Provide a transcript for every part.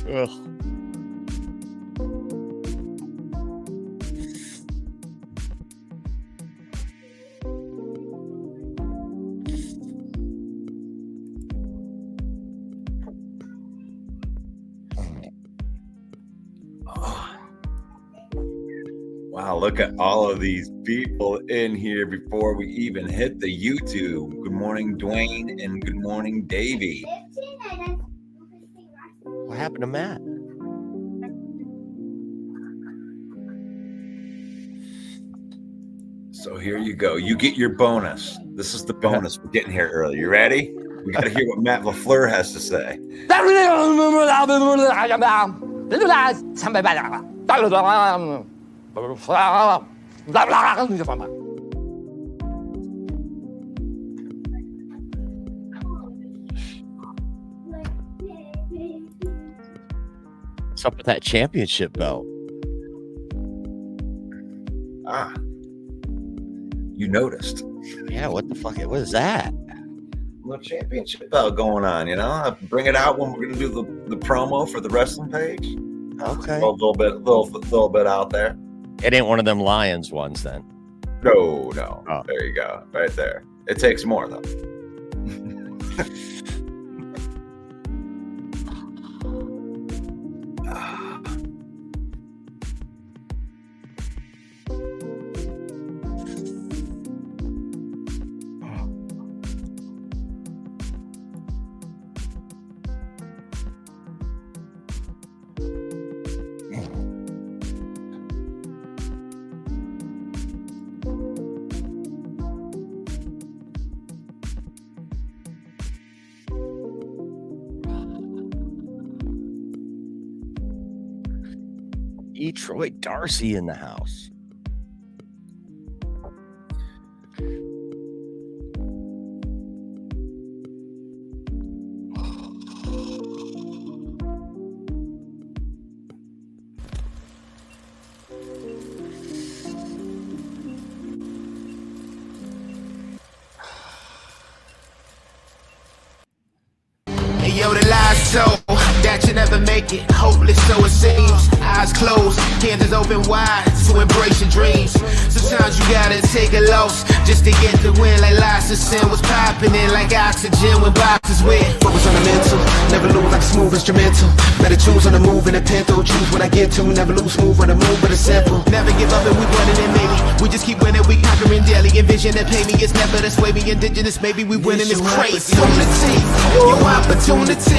Ugh. Wow, look at all of these people in here before we even hit the YouTube. Good morning, Dwayne, and good morning, Davey. What happened to Matt? So here you go. You get your bonus. This is the bonus we're getting here early. You ready? We got to hear what Matt LaFleur has to say. What's up with that championship belt? Ah, you noticed. Yeah, what the fuck? What is that? Little championship belt going on, you know? I'll bring it out when we're going to do the promo for the wrestling page. Okay. A little bit out there. It ain't one of them Lions ones then. No. Oh. There you go. Right there. It takes more, though. Detroit Darcy in the house. Yo, the lies so that you never make it. Hopeless, so it seems. Eyes closed, canvas open wide to embrace your dreams. Sometimes you gotta take a loss just to get the win. Like lots of sin was popping in like oxygen when boxes wet. Focus on the mental, never lose like a smooth instrumental. Better choose on the move in a pinto. Choose when I get to, never lose smooth on the move, but it's simple. Never give up and we running it, maybe. We just keep winning, we conquering daily. Envision that pay me, it's never the sway me. Indigenous, maybe we winning this crazy. Your opportunity,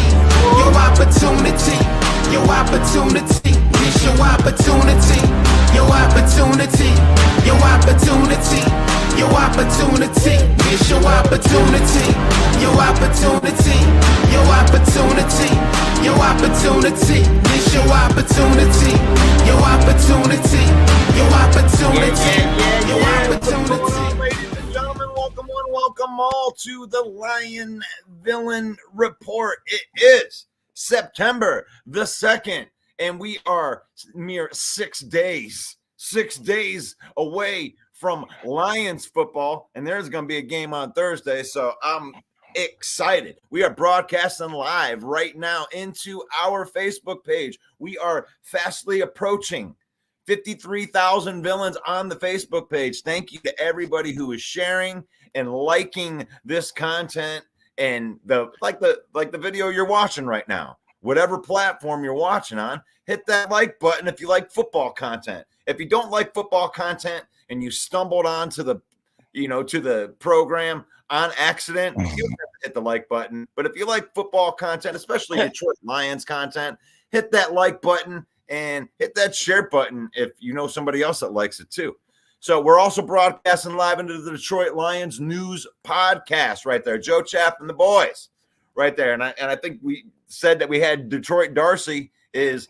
your opportunity, your opportunity. It's your opportunity, your opportunity, your opportunity, your opportunity. It's your opportunity, your opportunity, your opportunity, your opportunity. It's your opportunity, your opportunity, your opportunity, your opportunity. Ladies and gentlemen, welcome all to the Lion Villain Report. It is September the 2nd, and we are mere 6 days away from Lions football, and there's going to be a game on Thursday, so I'm excited. We are broadcasting live right now into our Facebook page. We are fastly approaching 53,000 villains on the Facebook page. Thank you to everybody who is sharing and liking this content and the video you're watching right now. Whatever platform you're watching on, hit that like button if you like football content. If you don't like football content and you stumbled onto the to the program on accident, you don't have to hit the like button. But if you like football content, especially Detroit Lions content, hit that like button and hit that share button if you know somebody else that likes it too. So we're also broadcasting live into the Detroit Lions News Podcast right there. Joe Chapp and the boys right there. And I think we said that we had Detroit Darcy is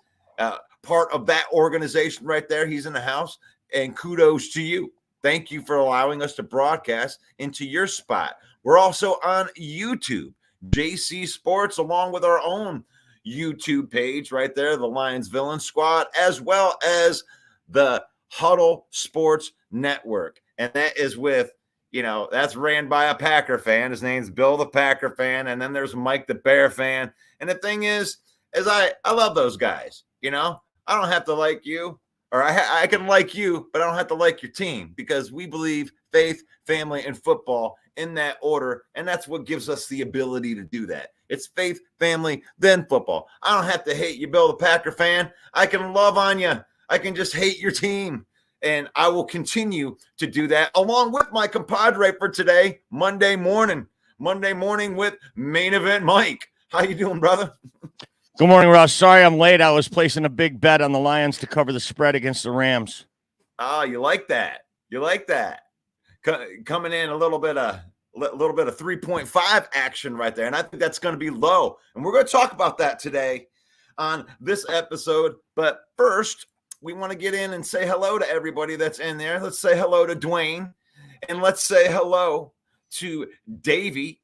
part of that organization right there. He's in the house, and kudos to you. Thank you for allowing us to broadcast into your spot. We're also on YouTube, JC Sports, along with our own YouTube page right there, the Lions Villain Squad, as well as the Huddle Sports Network. And that is with, that's ran by a Packer fan. His name's Bill the Packer fan. And then there's Mike the Bear fan. And the thing is, is I love those guys. You know, I don't have to like you, or I can like you, but I don't have to like your team, because we believe faith, family, and football in that order, and that's what gives us the ability to do that. It's faith, family, then football. I don't have to hate you, Bill the Packer fan. I can love on you. I can just hate your team. And I will continue to do that along with my compadre for today, Monday morning with Main Event Mike. How you doing, brother? Good morning, Russ. Sorry I'm late. I was placing a big bet on the Lions to cover the spread against the Rams. Oh, you like that? You like that? Coming in a little bit of 3.5 action right there, and I think that's going to be low. And we're going to talk about that today on this episode. But first, we want to get in and say hello to everybody that's in there. Let's say hello to Dwayne, and let's say hello to Davey.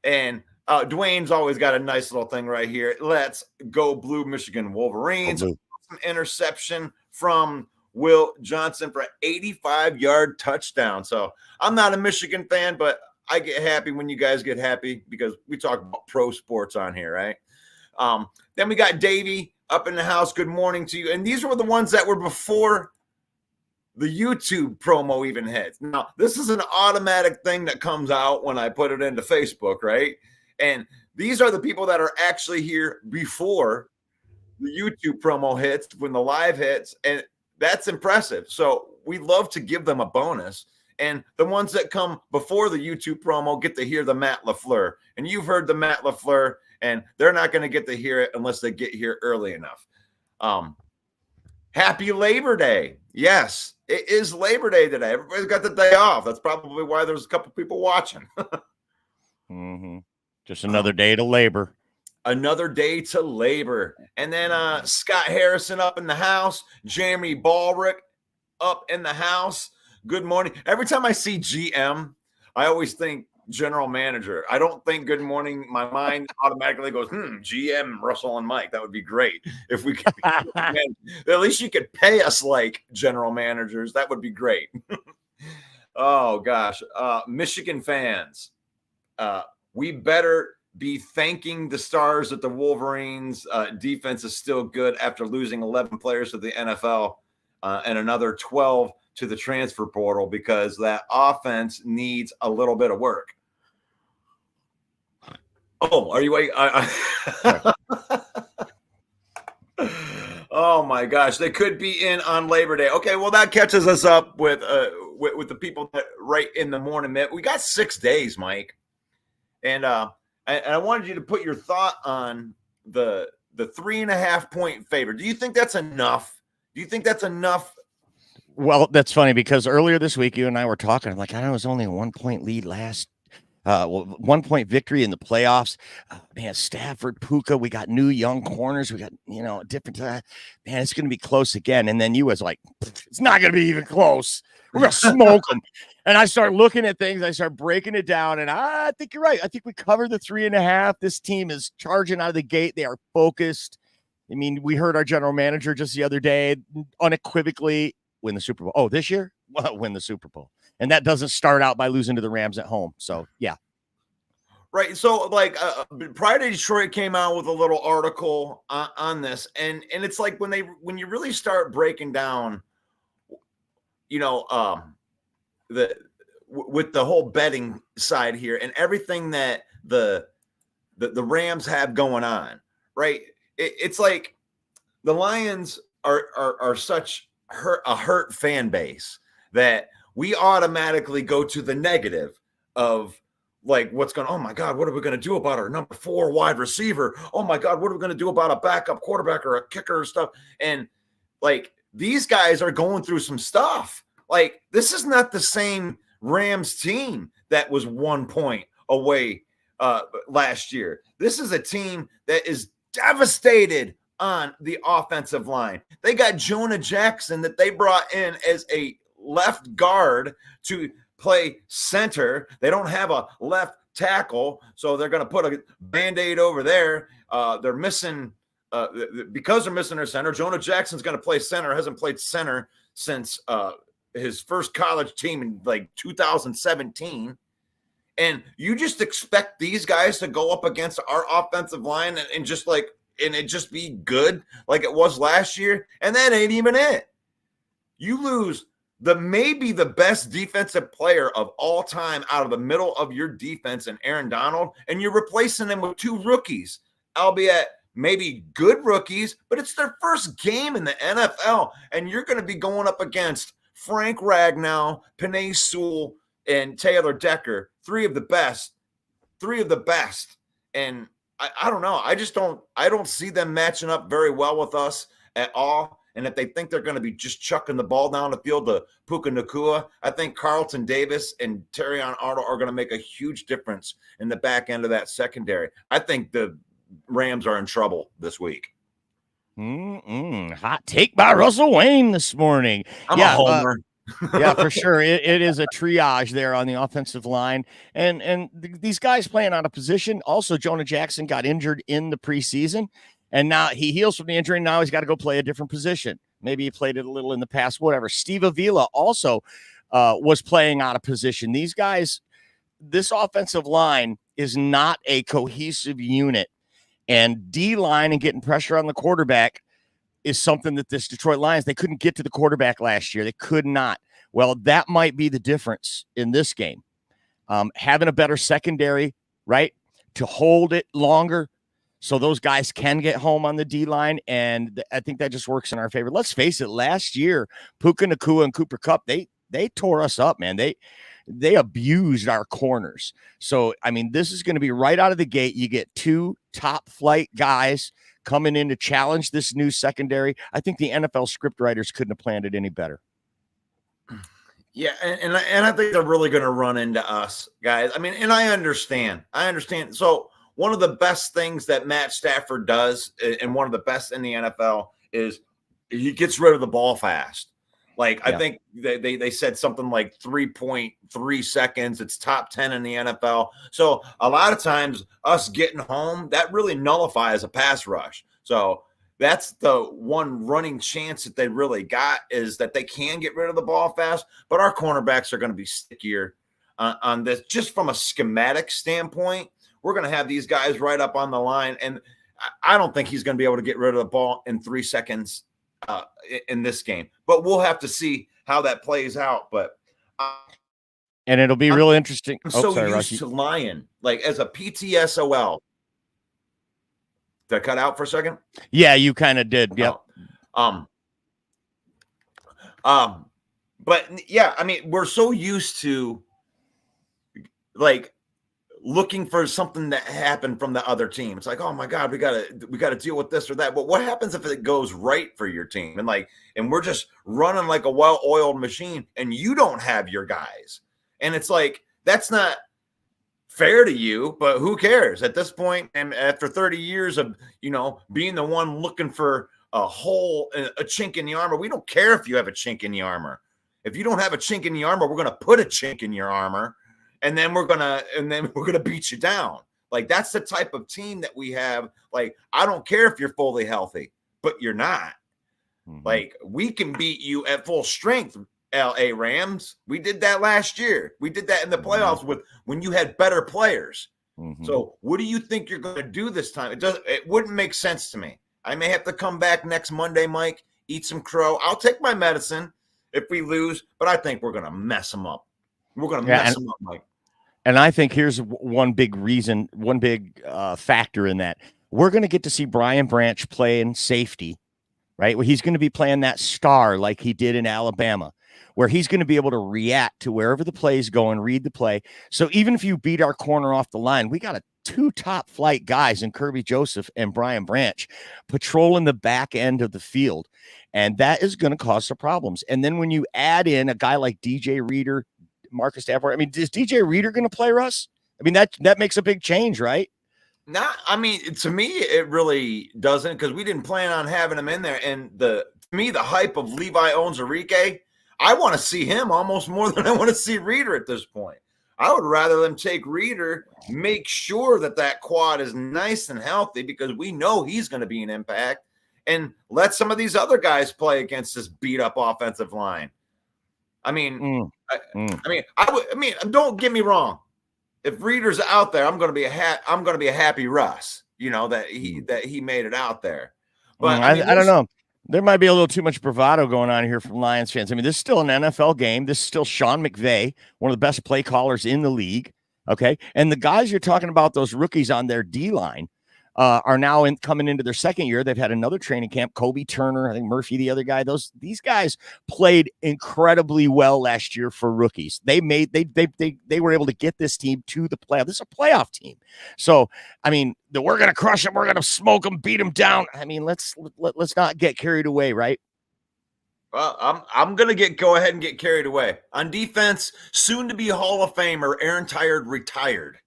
And Dwayne's always got a nice little thing right here. Let's go Blue Michigan Wolverines. An interception from Will Johnson for an 85-yard touchdown. So I'm not a Michigan fan, but I get happy when you guys get happy, because we talk about pro sports on here, right? Then we got Davey up in the house. Good morning to you. And these were the ones that were before the YouTube promo even hits. Now, this is an automatic thing that comes out when I put it into Facebook, right? And these are the people that are actually here before the YouTube promo hits, when the live hits, and that's impressive. So we love to give them a bonus. And the ones that come before the YouTube promo get to hear the Matt LaFleur. And you've heard the Matt LaFleur, and they're not going to get to hear it unless they get here early enough. Happy Labor Day. Yes, it is Labor Day today. Everybody's got the day off. That's probably why there's a couple people watching. Just another day to labor. Another day to labor. And then Scott Harrison up in the house. Jeremy Ballrick up in the house. Good morning. Every time I see GM, I always think general manager. I don't think good morning. My mind automatically goes, GM, Russell and Mike. That would be great if we could. At least you could pay us like general managers. That would be great. Oh, gosh. Michigan fans, we better be thanking the stars that the Wolverines defense is still good after losing 11 players to the NFL and another 12 to the transfer portal, because that offense needs a little bit of work. Oh, are you waiting? Oh my gosh, they could be in on Labor Day. Okay, well that catches us up with the people that right in the morning. We got 6 days, Mike, and I wanted you to put your thought on the 3.5 point favor. Do you think that's enough? Do you think that's enough? Well, that's funny, because earlier this week, you and I were talking. I'm like, I know it was only a 1 point lead last 1 point victory in the playoffs. Man, Stafford, Puka, we got new young corners. We got, different. Man, it's going to be close again. And then you was like, it's not going to be even close. We're going to smoke them. And I start looking at things. I start breaking it down. And I think you're right. I think we covered the 3.5. This team is charging out of the gate. They are focused. I mean, we heard our general manager just the other day unequivocally win the Super Bowl. Oh, this year? Well, win the Super Bowl. And that doesn't start out by losing to the Rams at home. So, yeah. Right. So, Pride of Detroit came out with a little article on this. And it's like when you really start breaking down, with the whole betting side here and everything that the Rams have going on, right? It's like the Lions are such a hurt fan base that we automatically go to the negative of like what's going on. Oh my God, what are we going to do about our number 4 wide receiver? Oh my God, what are we going to do about a backup quarterback or a kicker or stuff? And like these guys are going through some stuff. Like this is not the same Rams team that was 1 point away last year. This is a team that is devastated on the offensive line. They got Jonah Jackson that they brought in as a left guard to play center. They don't have a left tackle, so they're going to put a Band-Aid over there. They're missing because they're missing their center. Jonah Jackson's going to play center. Hasn't played center since his first college team in like 2017. And you just expect these guys to go up against our offensive line and just like it just be good like it was last year, and that ain't even it. You lose maybe the best defensive player of all time out of the middle of your defense and Aaron Donald, and you're replacing him with 2 rookies, albeit maybe good rookies, but it's their first game in the NFL, and you're going to be going up against Frank Ragnow, Penei Sewell, and Taylor Decker, 3 of the best. And I don't know. I don't see them matching up very well with us at all. And if they think they're going to be just chucking the ball down the field to Puka Nacua, I think Carlton Davis and Terrion Arnold are going to make a huge difference in the back end of that secondary. I think the Rams are in trouble this week. Hot take by Russell Wayne this morning. I'm a homer. Yeah, for sure. It is a triage there on the offensive line. And these guys playing out of position. Also, Jonah Jackson got injured in the preseason, and now he heals from the injury. And now he's got to go play a different position. Maybe he played it a little in the past, whatever. Steve Avila also was playing out of position. These guys, this offensive line is not a cohesive unit. And D-line and getting pressure on the quarterback is something that this Detroit Lions, they couldn't get to the quarterback last year. They could not. Well, that might be the difference in this game. Having a better secondary, right, to hold it longer so those guys can get home on the D-line, and I think that just works in our favor. Let's face it, last year, Puka Nacua and Cooper Kupp, they tore us up, man. They abused our corners. So, I mean, this is going to be right out of the gate. You get 2 top-flight guys coming in to challenge this new secondary. I think the NFL script writers couldn't have planned it any better. Yeah, and I think they're really going to run into us, guys. I mean, and I understand. So one of the best things that Matt Stafford does, and one of the best in the NFL, is he gets rid of the ball fast. Like, yeah. I think they said something like 3.3 seconds. It's top 10 in the NFL. So a lot of times us getting home, that really nullifies a pass rush. So that's the one running chance that they really got, is that they can get rid of the ball fast. But our cornerbacks are going to be stickier on this. Just from a schematic standpoint, we're going to have these guys right up on the line. And I don't think he's going to be able to get rid of the ball in 3 seconds in this game, but we'll have to see how that plays out. But and it'll be real interesting. I'm used to lying, like as a PTSOL. Did I cut out for a second? Yeah, you kind of did. Yep. But yeah, I mean, we're so used to like looking for something that happened from the other team. It's like, oh my God, we gotta deal with this or that. But what happens if it goes right for your team? And we're just running like a well-oiled machine, and you don't have your guys. And it's like, that's not fair to you, but who cares at this point? And after 30 years of, being the one looking for a hole, a chink in the armor, we don't care if you have a chink in the armor. If you don't have a chink in the armor, we're going to put a chink in your armor. And then we're gonna beat you down. Like, that's the type of team that we have. Like, I don't care if you're fully healthy, but you're not. Mm-hmm. Like, we can beat you at full strength, LA Rams. We did that last year. We did that in the playoffs when you had better players. Mm-hmm. So what do you think you're going to do this time? It wouldn't make sense to me. I may have to come back next Monday, Mike, eat some crow. I'll take my medicine if we lose, but I think we're going to mess them up. We're going to mess them up, Mike. And I think here's one big reason, one big factor in that. We're going to get to see Brian Branch playing safety, right? Where he's going to be playing that star like he did in Alabama, where he's going to be able to react to wherever the play is going, read the play. So even if you beat our corner off the line, we got 2 top flight guys in Kirby Joseph and Brian Branch patrolling the back end of the field. And that is going to cause some problems. And then when you add in a guy like DJ Reader, Marcus Davenport, I mean, is DJ Reader going to play, Russ? I mean, that makes a big change, right? I mean, to me, it really doesn't, because we didn't plan on having him in there. And to me, the hype of Levi Onwuzurike, I want to see him almost more than I want to see Reader at this point. I would rather them take Reader, make sure that quad is nice and healthy, because we know he's going to be an impact, and let some of these other guys play against this beat up offensive line. I mean, I mean, don't get me wrong. If Reader's out there, I'm going to be a happy Russ. that he made it out there. But I don't know. There might be a little too much bravado going on here from Lions fans. I mean, this is still an NFL game. This is still Sean McVay, one of the best play callers in the league. Okay. And the guys you're talking about, those rookies on their D line, are now coming into their second year. They've had another training camp. Kobe Turner, I think Murphy, the other guy. These guys played incredibly well last year for rookies. They were able to get this team to the playoff. This is a playoff team. So I mean, we're gonna crush them. We're gonna smoke them, beat them down. I mean, let's not get carried away, right? Well, I'm gonna go ahead and get carried away on defense. Soon to be Hall of Famer Aaron Tired retired.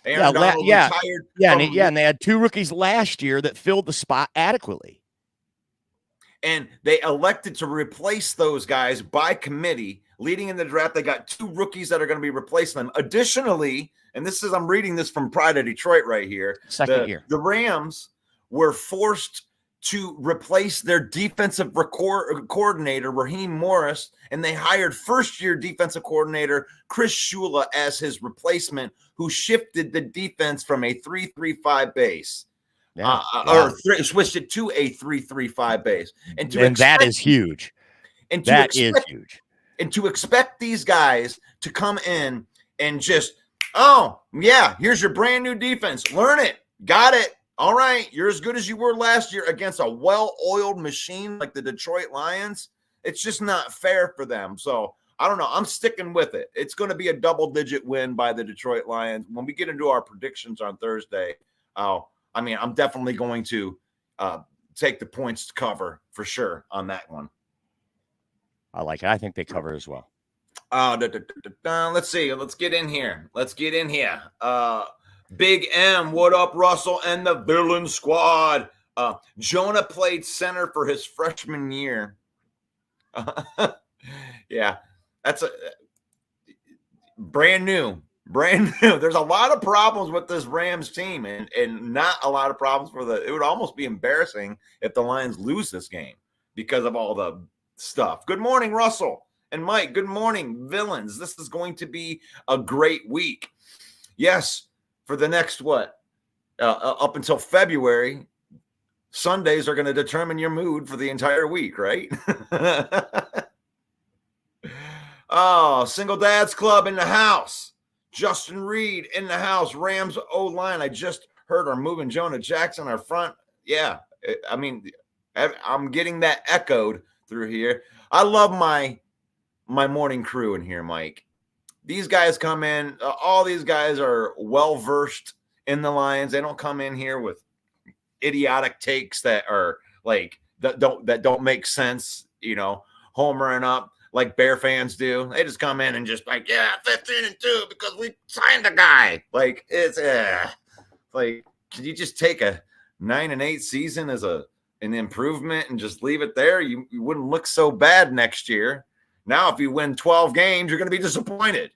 Aaron Donald retired. And they had 2 rookies last year that filled the spot adequately. And they elected to replace those guys by committee. Leading in the draft, they got 2 rookies that are going to be replacing them. Additionally, and I'm reading this from Pride of Detroit right here. Second year. The Rams were forced to replace their defensive coordinator, Raheem Morris, and they hired first-year defensive coordinator Chris Shula as his replacement, who shifted the defense from a 3-3-5 base, switched it to a 3-3-5 base. And that is huge. And huge. And to expect these guys to come in and just, here's your brand new defense. Learn it. Got it. All right, you're as good as you were last year against a well-oiled machine like the Detroit Lions. It's just not fair for them. So, I don't know. I'm sticking with it. It's going to be a double-digit win by the Detroit Lions. When we get into our predictions on Thursday, I'm definitely going to take the points to cover for sure on that one. I like it. I think they cover as well. Let's see. Let's get in here. Big M, what up, Russell and the Villain Squad? Jonah played center for his freshman year. Yeah, that's a brand new. There's a lot of problems with this Rams team, and not a lot of problems it would almost be embarrassing if the Lions lose this game because of all the stuff. Good morning, Russell and Mike. Good morning, villains. This is going to be a great week. Yes. For the next, up until February, Sundays are going to determine your mood for the entire week, right? Single Dads Club in the house. Justin Reed in the house. Rams O-line. I just heard are moving Jonah Jackson our front. Yeah, I mean, I'm getting that echoed through here. I love my morning crew in here, Mike. These guys come in, all these guys are well-versed in the Lions. They don't come in here with idiotic takes that are like, that don't make sense, homering up like Bear fans do. They just come in and just 15-2 because we signed a guy. Like, it's like, can you just take a 9-8 season as an improvement and just leave it there? You wouldn't look so bad next year. Now, if you win 12 games, you're going to be disappointed.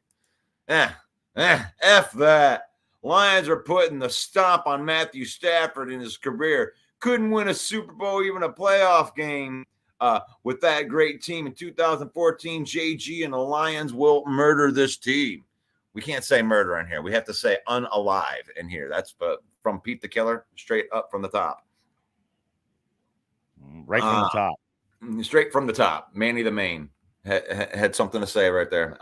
F that. Lions are putting the stomp on Matthew Stafford in his career. Couldn't win a Super Bowl, even a playoff game with that great team in 2014. JG and the Lions will murder this team. We can't say murder in here. We have to say unalive in here. That's from Pete the Killer, straight up from the top. Right from the top. Straight from the top. Manny the Main had something to say right there.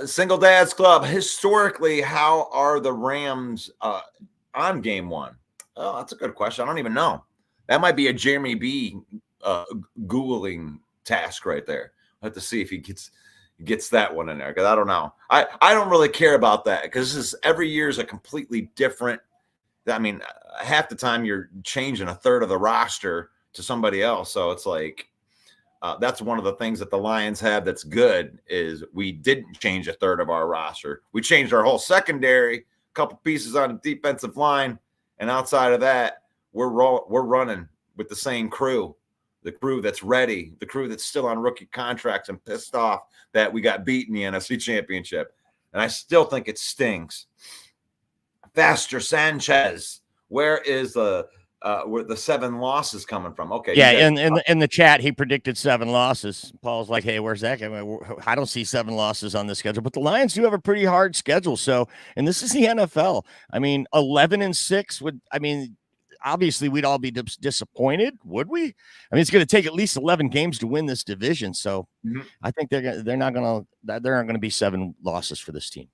Single Dads Club. Historically, how are the Rams on game one? Oh, that's a good question. I don't even know. That might be a Jeremy B Googling task right there. I'll have to see if he gets that one in there, because I don't know. I don't really care about that, because every year is a completely different. I mean, half the time you're changing a third of the roster to somebody else. So it's like, that's one of the things that the Lions have that's good, is we didn't change a third of our roster. We changed our whole secondary, a couple pieces on the defensive line, and outside of that, we're running with the same crew, the crew that's ready, the crew that's still on rookie contracts and pissed off that we got beat in the NFC Championship. And I still think it stings. Faster Sanchez, where is the where the 7 losses coming from. Okay. Yeah, in the chat, he predicted 7 losses. Paul's like, hey, where's that guy? I don't see 7 losses on the schedule, but the Lions do have a pretty hard schedule. So, and this is the NFL. I mean, 11-6 obviously we'd all be disappointed, would we? I mean, it's going to take at least 11 games to win this division. So I think there aren't going to be 7 losses for this team.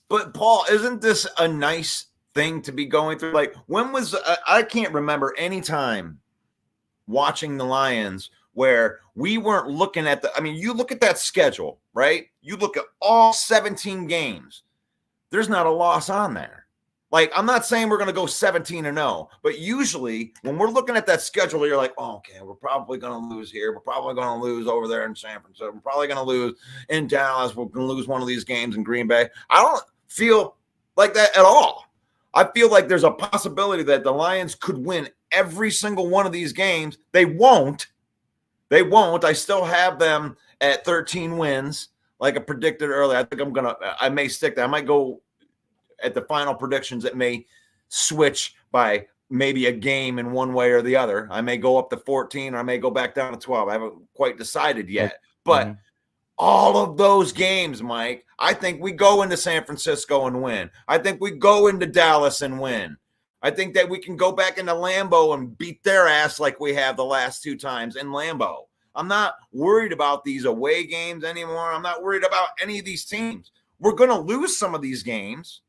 But Paul, isn't this a nice thing to be going through? Like, when was I can't remember any time watching the Lions where we weren't looking at you look at that schedule, right? You look at all 17 games. There's not a loss on there. Like, I'm not saying we're going to go 17-0, but usually when we're looking at that schedule, you're like, oh, okay, we're probably going to lose here. We're probably going to lose over there in San Francisco. We're probably going to lose in Dallas. We're going to lose one of these games in Green Bay. I don't feel like that at all. I feel like there's a possibility that the Lions could win every single one of these games. They won't. I still have them at 13 wins, like I predicted earlier. I think I may stick there. I might go at the final predictions. It may switch by maybe a game in one way or the other. I may go up to 14 or I may go back down to 12. I haven't quite decided yet. But all of those games, Mike, I think we go into San Francisco and win. I think we go into Dallas and win. I think that we can go back into Lambeau and beat their ass like we have the last 2 times in Lambeau. I'm not worried about these away games anymore. I'm not worried about any of these teams. We're going to lose some of these games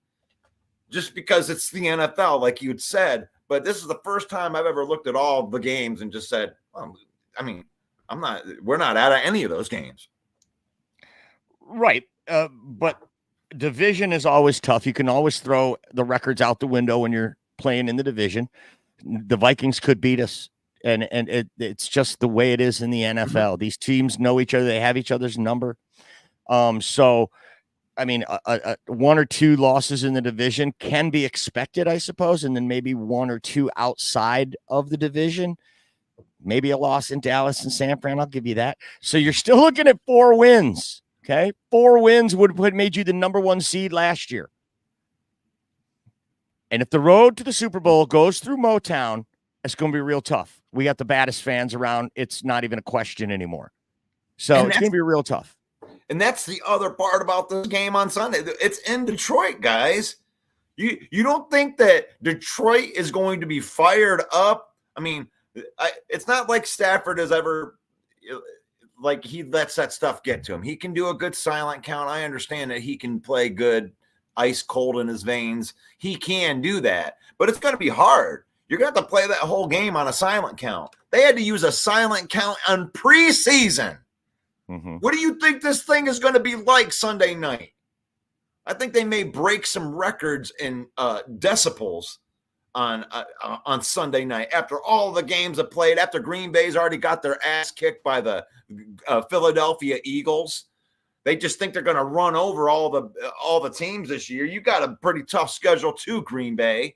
just because it's the NFL, like you had said. But this is the first time I've ever looked at all the games and just said, we're not out of any of those games. Right. But division is always tough. You can always throw the records out the window when you're playing in the division. The Vikings could beat us. And it's just the way it is in the NFL. These teams know each other. They have each other's number. So, I mean, 1 or 2 losses in the division can be expected, I suppose. And then maybe 1 or 2 outside of the division. Maybe a loss in Dallas and San Fran. I'll give you that. So you're still looking at 4 wins. Okay, 4 wins would have made you the number 1 seed last year. And if the road to the Super Bowl goes through Motown, it's going to be real tough. We got the baddest fans around. It's not even a question anymore. So it's going to be real tough. And that's the other part about this game on Sunday. It's in Detroit, guys. You don't think that Detroit is going to be fired up? I mean, it's not like Stafford has ever – like he lets that stuff get to him. He can do a good silent count. I understand that he can play good, ice cold in his veins. He can do that, but it's going to be hard. You're going to have to play that whole game on a silent count. They had to use a silent count on preseason. What do you think this thing is going to be like Sunday night? I think they may break some records in decibels on Sunday night after all the games have played, after Green Bay's already got their ass kicked by the Philadelphia Eagles. They just think they're going to run over all the teams this year. You got a pretty tough schedule too, Green Bay.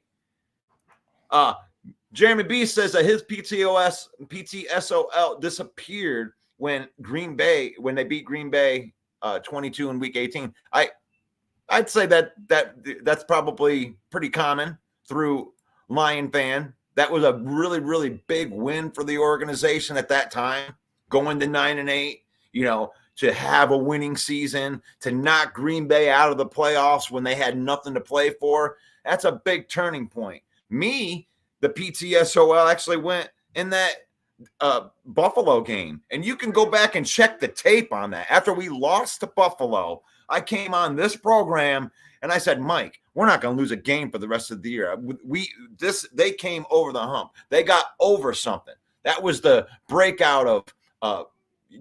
Jeremy B says that his PTSOL disappeared when they beat Green Bay 22 in week 18. I'd say that's probably pretty common through Lion fan. That was a really, really big win for the organization at that time, going to 9-8, to have a winning season, to knock Green Bay out of the playoffs when they had nothing to play for. That's a big turning point. Me, the PTSOL actually went in that Buffalo game. And you can go back and check the tape on that. After we lost to Buffalo, I came on this program and I said, Mike, we're not going to lose a game for the rest of the year. They came over the hump. They got over something. That was the breakout of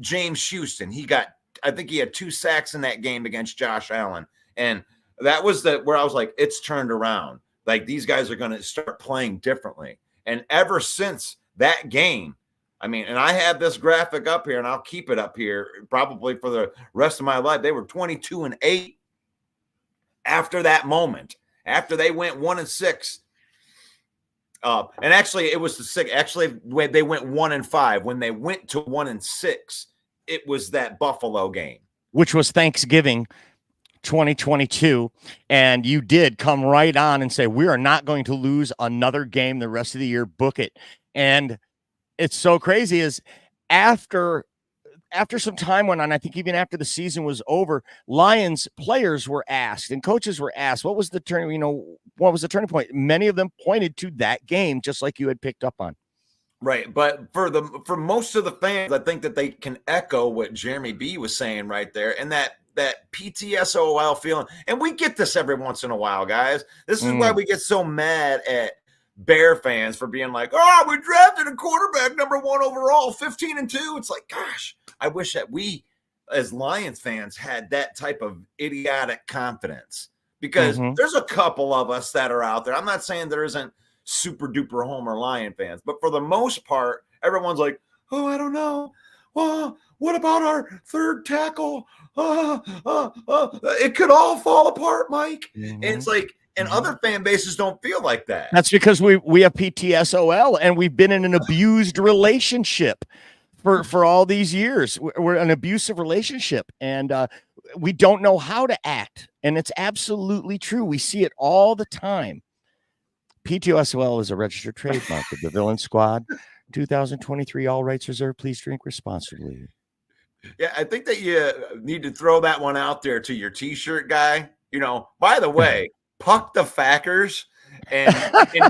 James Houston. I think he had 2 sacks in that game against Josh Allen. And that was where I was like, it's turned around. Like, these guys are going to start playing differently. And ever since that game, and I have this graphic up here, and I'll keep it up here probably for the rest of my life. They were 22-8 after that moment, after they went 1-6. And actually, it was the 6. Actually, when they went 1-5, when they went to 1-6, it was that Buffalo game, which was Thanksgiving 2022, and you did come right on and say, we are not going to lose another game the rest of the year. Book it. And it's so crazy is after some time went on, I think even after the season was over, Lions players were asked and coaches were asked, what was the turning point? Many of them pointed to that game, just like you had picked up on. Right. But for most of the fans, I think that they can echo what Jeremy B was saying right there. And that PTSOL feeling. And we get this every once in a while, guys. This is why we get so mad at Bear fans for being like, oh, we drafted a quarterback number 1 overall, 15-2. It's like, gosh, I wish that we as Lions fans had that type of idiotic confidence, because there's a couple of us that are out there. I'm not saying there isn't super duper Homer Lion fans, but for the most part, everyone's like, oh, I don't know. What about our third tackle? It could all fall apart, Mike. And it's like, and other fan bases don't feel like that. That's because we have PTSOL and we've been in an abused relationship for all these years. We're an abusive relationship, and we don't know how to act. And it's absolutely true. We see it all the time. PTSOL is a registered trademark of the Villain Squad. 2023, all rights reserved. Please drink responsibly. Yeah, I think that you need to throw that one out there to your T-shirt guy. You know, by the way, Puck the Fackers and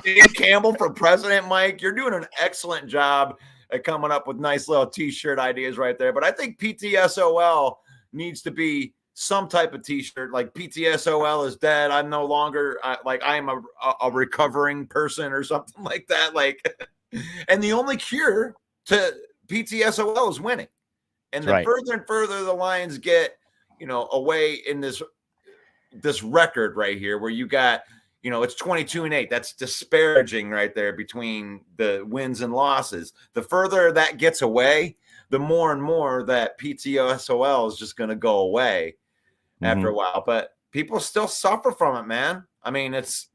Dave Campbell for president, Mike. You're doing an excellent job at coming up with nice little T-shirt ideas right there. But I think PTSOL needs to be some type of T-shirt, like PTSOL is dead. I'm no longer I am a recovering person or something like that. Like, and the only cure to PTSOL is winning. And the further and further the Lions get, away in this record right here, where you got, it's 22-8. That's disparaging right there between the wins and losses. The further that gets away, the more and more that PTSOL is just going to go away after a while. But people still suffer from it, man. I mean, it's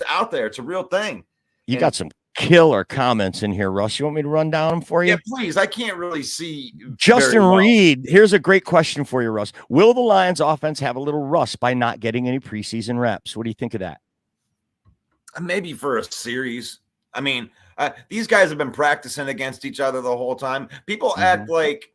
out there. It's a real thing. You got some killer comments in here, Russ. You want me to run down them for you? Yeah, please. I can't really see. Justin Reed, here's a great question for you, Russ. Will the Lions offense have a little rust by not getting any preseason reps? What do you think of that? Maybe for a series. I mean, these guys have been practicing against each other the whole time. People act like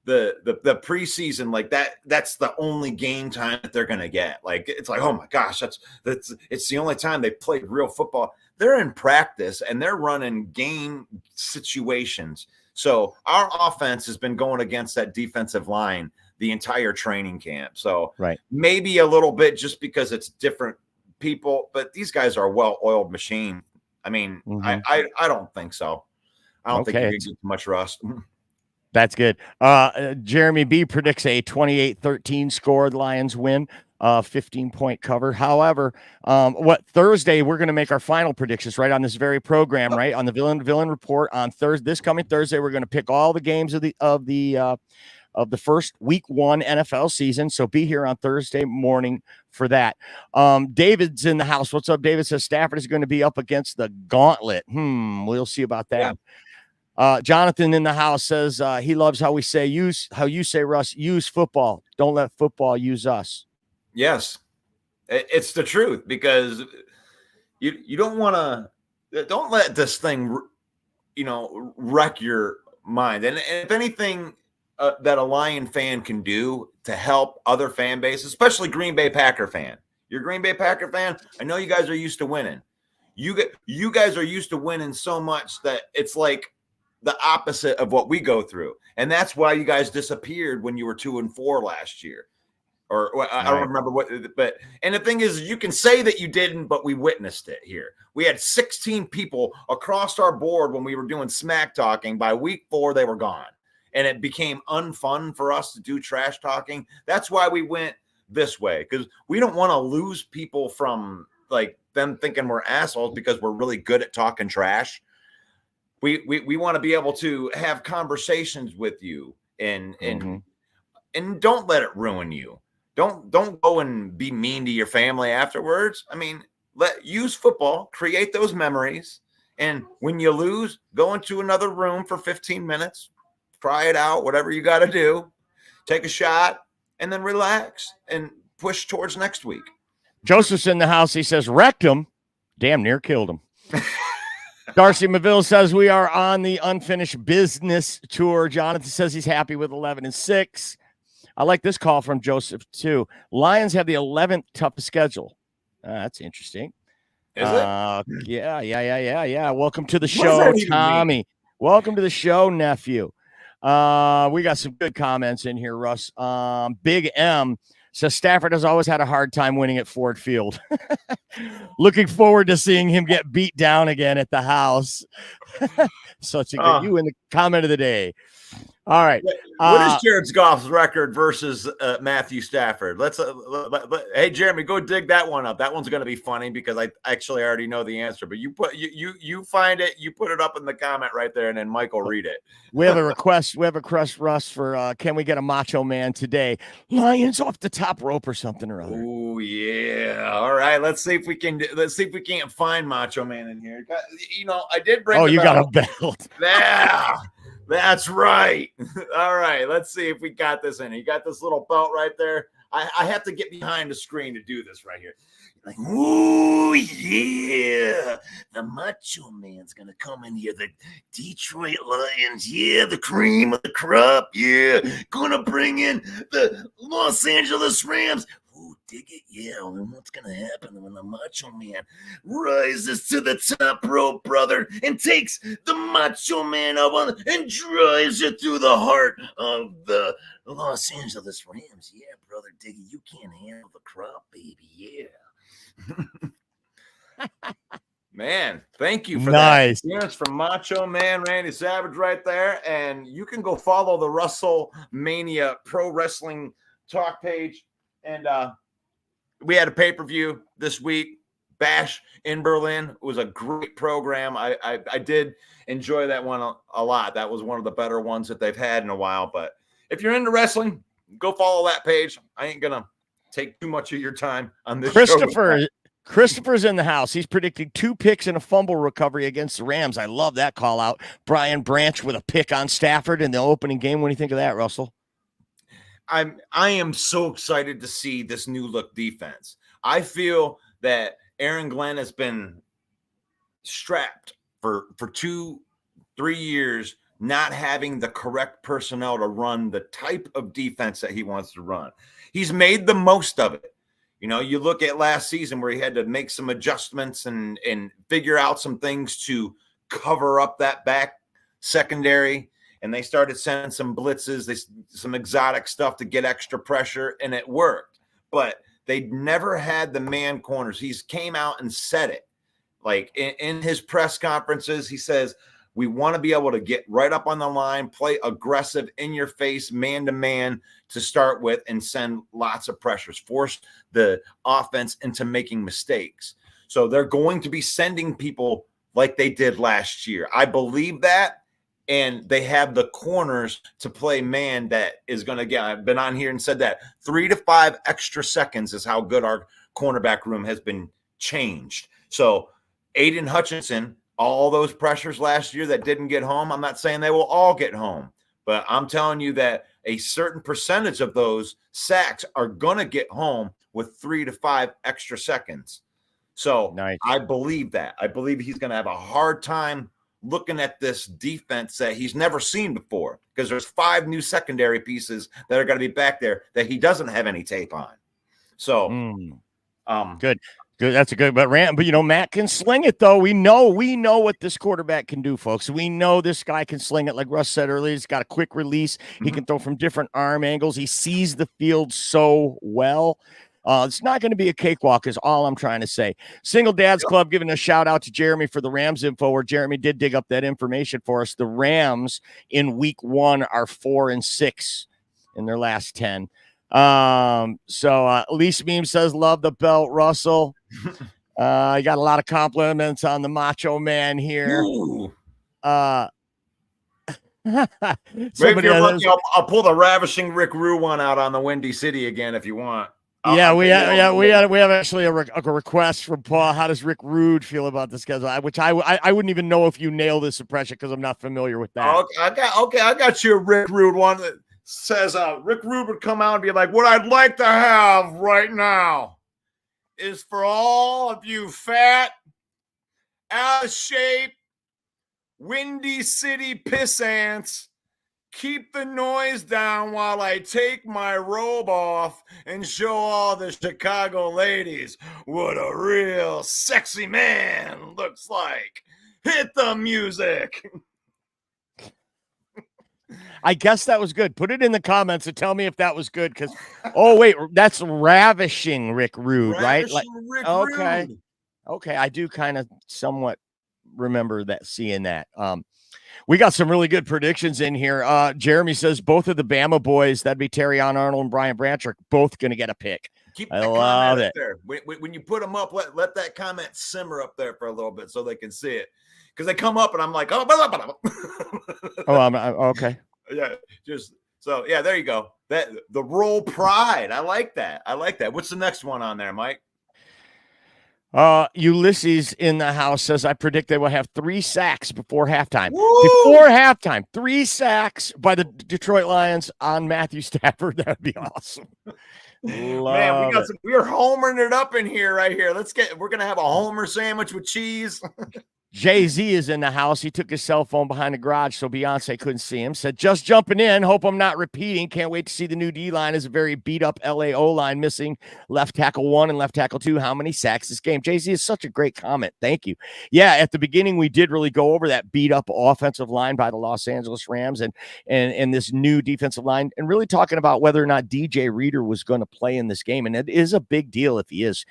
the preseason, like that's the only game time that they're going to get. Like, it's like, oh my gosh, it's the only time they played real football. They're in practice and they're running game situations. So our offense has been going against that defensive line the entire training camp. So maybe a little bit just because it's different people, but these guys are a well-oiled machine. I mean, I don't think so. I don't think you can get too much rust. That's good. Jeremy B predicts a 28-13 score. The Lions win. 15-point cover. However, Thursday we're going to make our final predictions right on this very program, right on the Villain Report on Thursday. This coming Thursday, we're going to pick all the games of the first week 1 NFL season. So be here on Thursday morning for that. David's in the house. What's up, David? Says Stafford is going to be up against the gauntlet. We'll see about that. Yeah. Jonathan in the house says he loves how you say, Russ, use football. Don't let football use us. Yes, it's the truth, because you don't let this thing, wreck your mind. And if anything that a Lion fan can do to help other fan bases, especially Green Bay Packer fan, you're a Green Bay Packer fan. I know you guys are used to winning. You guys are used to winning so much that it's like the opposite of what we go through. And that's why you guys disappeared when you were 2-4 last year. Or I don't remember what, and the thing is, you can say that you didn't, but we witnessed it here. We had 16 people across our board when we were doing smack talking. By week 4, they were gone. And it became unfun for us to do trash talking. That's why we went this way, because we don't want to lose people from like them thinking we're assholes because we're really good at talking trash. We want to be able to have conversations with you and don't let it ruin you. Don't go and be mean to your family afterwards. I mean, use football, create those memories. And when you lose, go into another room for 15 minutes, cry it out, whatever you got to do, take a shot, and then relax and push towards next week. Joseph's in the house. He says, wrecked him. Damn near killed him. Darcy Maville says we are on the unfinished business tour. Jonathan says he's happy with 11-6. I like this call from Joseph too. Lions have the 11th toughest schedule. That's interesting. Is it? Yeah. Welcome to the show, Tommy. Welcome to the show, nephew. We got some good comments in here, Russ. Big M says Stafford has always had a hard time winning at Ford Field. Looking forward to seeing him get beat down again at the house. Such a good you in the comment of the day. All right. What is Jared Goff's record versus Matthew Stafford? Hey Jeremy, go dig that one up. That one's going to be funny because I actually already know the answer. But you find it, you put it up in the comment right there, and then Mike will read it. We have a request. We have a request, Russ, for can we get a Macho Man today? Lions off the top rope or something or other. Oh yeah. All right. Let's see if we can't find Macho Man in here. I did bring. Oh, you got a belt. Yeah. That's right. All right. Let's see if we got this in. You got this little belt right there. I have to get behind the screen to do this right here. Like, oh, yeah. The Macho Man's going to come in here. The Detroit Lions. Yeah. The cream of the crop. Yeah. Going to bring in the Los Angeles Rams. Ooh, dig it. Yeah. And what's going to happen when the Macho Man rises to the top rope, brother, and takes the Macho Man up on and drives it through the heart of the Los Angeles Rams. Yeah, brother Diggy, you can't handle the crop, baby. Yeah. Man, thank you for that. Yes, from Macho Man Randy Savage right there. And you can go follow the WrestleMania Pro Wrestling Talk page. And we had a pay-per-view this week, Bash in Berlin. It was a great program. I did enjoy that one a lot. That was one of the better ones that they've had in a while. But if you're into wrestling, go follow that page. I ain't going to take too much of your time on this show. Christopher's in the house. He's predicting 2 picks and a fumble recovery against the Rams. I love that call out. Brian Branch with a pick on Stafford in the opening game. What do you think of that, Russell? I am so excited to see this new look defense. I feel that Aaron Glenn has been strapped for 2-3 years, not having the correct personnel to run the type of defense that he wants to run. He's made the most of it. You look at last season where he had to make some adjustments and figure out some things to cover up that back secondary. And they started sending some blitzes, some exotic stuff to get extra pressure, and it worked. But they never had the man corners. He's came out and said it. Like in his press conferences, he says, we want to be able to get right up on the line, play aggressive, in your face, man-to-man to start with, and send lots of pressures, force the offense into making mistakes. So they're going to be sending people like they did last year. I believe that. And they have the corners to play man that is going to get. I've been on here and said that 3 to 5 extra seconds is how good our cornerback room has been changed. So Aiden Hutchinson, all those pressures last year that didn't get home, I'm not saying they will all get home, but I'm telling you that a certain percentage of those sacks are going to get home with 3 to 5 extra seconds. So nice. I believe that. I believe he's going to have a hard time looking at this defense that he's never seen before, because there's 5 new secondary pieces that are going to be back there that he doesn't have any tape on. So, good. That's a good, but Matt can sling it though. We know what this quarterback can do, folks. We know this guy can sling it. Like Russ said earlier, he's got a quick release. He can throw from different arm angles. He sees the field so well. It's not going to be a cakewalk is all I'm trying to say. Single Dads Club giving a shout out to Jeremy for the Rams info, where Jeremy did dig up that information for us. The Rams in week 1 are 4-6 in their last 10. Elise Meme says, love the belt, Russell. You got a lot of compliments on the Macho Man here. Maybe I'll pull the ravishing Rick Rue one out on the Windy City again if you want. We have actually a request from Paul. How does Rick Rude feel about this schedule? Which I wouldn't even know if you nail this impression because I'm not familiar with that. I got you a Rick Rude one. says Rick Rude would come out and be like, what I'd like to have right now is for all of you fat, out of shape, Windy City piss ants, keep the noise down while I take my robe off and show all the Chicago ladies what a real sexy man looks like. Hit the music. I guess that was good. Put it in the comments and tell me if that was good. Because, oh wait, that's ravishing Rick Rude, right? Like, Rick okay, Rude. okay, I do kind of somewhat remember that, seeing that. We got some really good predictions in here. Jeremy says both of the Bama boys, that'd be Terrion Arnold and Brian Branch, are both going to get a pick. Keep I that love comment it. up there. When you put them up, let that comment simmer up there for a little bit so they can see it. Because they come up and I'm like, oh, blah, blah, blah. Oh, I'm okay. Yeah, just so yeah, there you go. That the roll pride. I like that. I like that. What's the next one on there, Mike? Ulysses in the house says, I predict they will have 3 sacks before halftime. Woo! Before halftime, 3 sacks by the Detroit Lions on Matthew Stafford. That'd be awesome. Man, we are homering it up in here right here. We're gonna have a homer sandwich with cheese. Jay-Z is in the house. He took his cell phone behind the garage so Beyonce couldn't see him. Said, just jumping in. Hope I'm not repeating. Can't wait to see the new D-line. Is a very beat-up LA O-line, missing left tackle 1 and left tackle 2. How many sacks this game? Jay-Z is such a great comment. Thank you. Yeah, at the beginning, we did really go over that beat-up offensive line by the Los Angeles Rams and this new defensive line, and really talking about whether or not DJ Reader was going to play in this game. And it is a big deal if he is.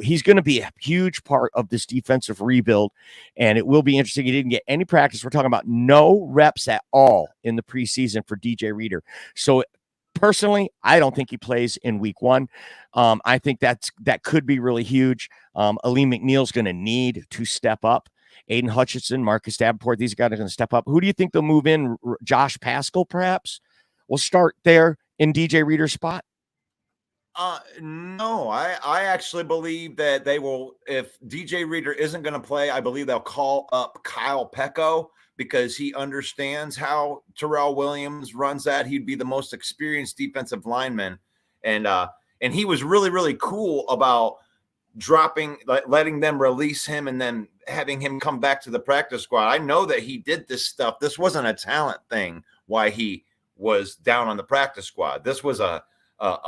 He's going to be a huge part of this defensive rebuild. And it will be interesting. He didn't get any practice. We're talking about no reps at all in the preseason for DJ Reader. So personally, I don't think he plays in week 1. I think that could be really huge. Aleem McNeil's going to need to step up. Aiden Hutchinson, Marcus Davenport, these guys are going to step up. Who do you think they'll move in? Josh Pascal, perhaps? We'll start there in DJ Reader's spot. No, I actually believe that they will, if DJ Reader isn't going to play, I believe they'll call up Kyle Pecco because he understands how Terrell Williams runs that. He'd be the most experienced defensive lineman. And he was really, really cool about letting them release him and then having him come back to the practice squad. I know that he did this stuff. This wasn't a talent thing why he was down on the practice squad. This was a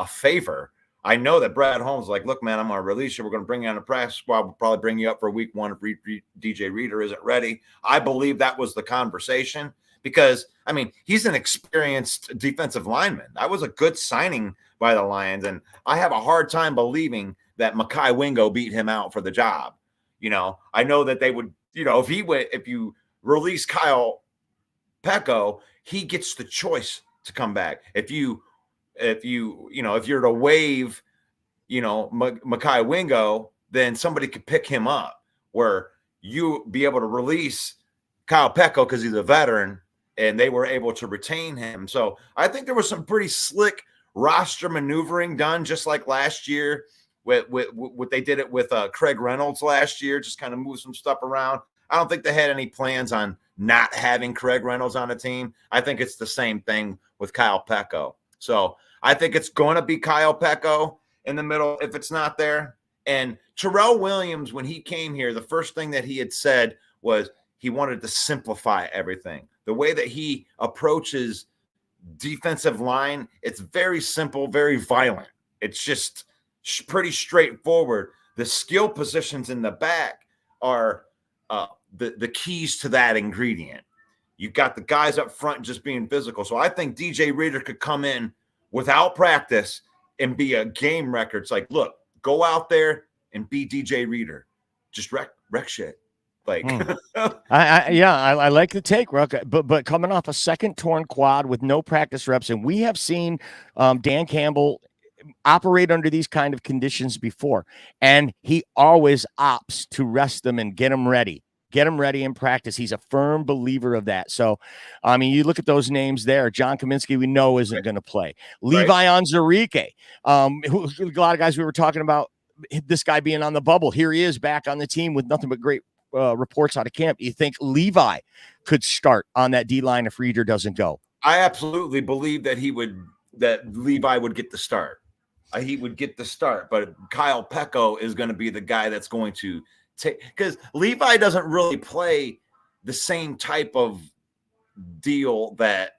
favor. I know that Brad Holmes was like, look, man, I'm going to release you. We're going to bring you on the practice squad. We'll probably bring you up for week 1 if DJ Reader isn't ready. I believe that was the conversation because, I mean, he's an experienced defensive lineman. That was a good signing by the Lions, and I have a hard time believing that Mekhi Wingo beat him out for the job. You know, I know that they would, you know, if you release Kyle Pecco, he gets the choice to come back. If you're to waive, Mekhi Wingo, then somebody could pick him up where you be able to release Kyle Pecco because he's a veteran and they were able to retain him. So I think there was some pretty slick roster maneuvering done, just like last year with what they did it with Craig Reynolds last year, just kind of move some stuff around. I don't think they had any plans on not having Craig Reynolds on the team. I think it's the same thing with Kyle Pecco. So I think it's going to be Kyle Pecco in the middle if it's not there. And Terrell Williams, when he came here, the first thing that he had said was he wanted to simplify everything. The way that he approaches defensive line, it's very simple, very violent. It's just pretty straightforward. The skill positions in the back are the keys to that ingredient. You've got the guys up front just being physical. So I think DJ Reader could come in without practice and be a game record. It's like, look, go out there and be DJ Reader. Just wreck shit. Like, I like the take, Ruck, but coming off a second torn quad with no practice reps, and we have seen Dan Campbell operate under these kind of conditions before, and he always opts to rest them and get them ready in practice. He's a firm believer of that. So, I mean, you look at those names there. John Kaminsky, we know isn't going to play. Levi Onwuzurike, a lot of guys we were talking about, this guy being on the bubble. Here he is back on the team with nothing but great reports out of camp. Do you think Levi could start on that D-line if Reader doesn't go? I absolutely believe that Levi would get the start. He would get the start, but Kyle Pecco is going to be the guy that's going to take, because Levi doesn't really play the same type of deal that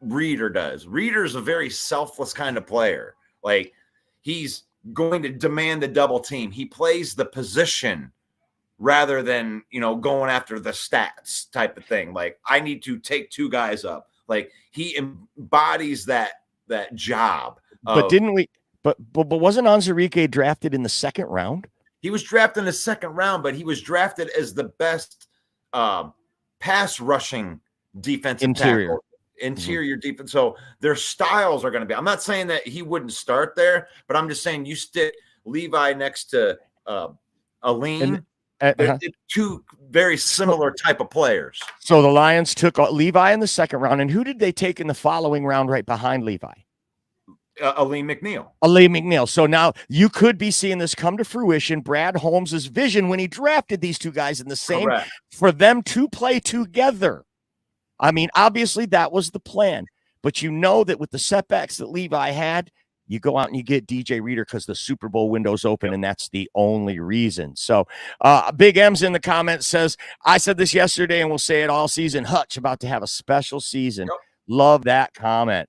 Reeder does. Reeder's a very selfless kind of player. Like, he's going to demand the double team. He plays the position rather than, going after the stats type of thing. Like, I need to take two guys up. Like, he embodies that job. But didn't we? But wasn't Onwuzurike drafted in the second round? He was drafted in the second round, but he was drafted as the best pass rushing defensive tackle. Interior defense. So their styles are going to be. I'm not saying that he wouldn't start there, but I'm just saying you stick Levi next to Aline. They're two very similar type of players. So the Lions took Levi in the second round, and who did they take in the following round right behind Levi? Aline McNeil. Aline McNeil. So now you could be seeing this come to fruition. Brad Holmes's vision when he drafted these two guys in the same, correct, for them to play together. I mean, obviously that was the plan, but you know that with the setbacks that Levi had, you go out and you get DJ Reeder because the Super Bowl window's open, and that's the only reason. So Big M's in the comments says, I said this yesterday and we'll say it all season. Hutch about to have a special season. Yep. Love that comment.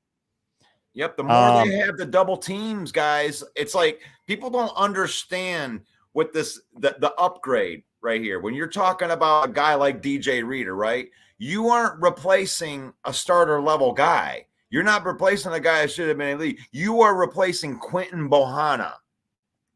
Yep. The more they have the double teams, guys, it's like people don't understand what the upgrade right here. When you're talking about a guy like DJ Reeder, right? You aren't replacing a starter level guy. You're not replacing a guy that should have been in the league. You are replacing Quentin Bohanna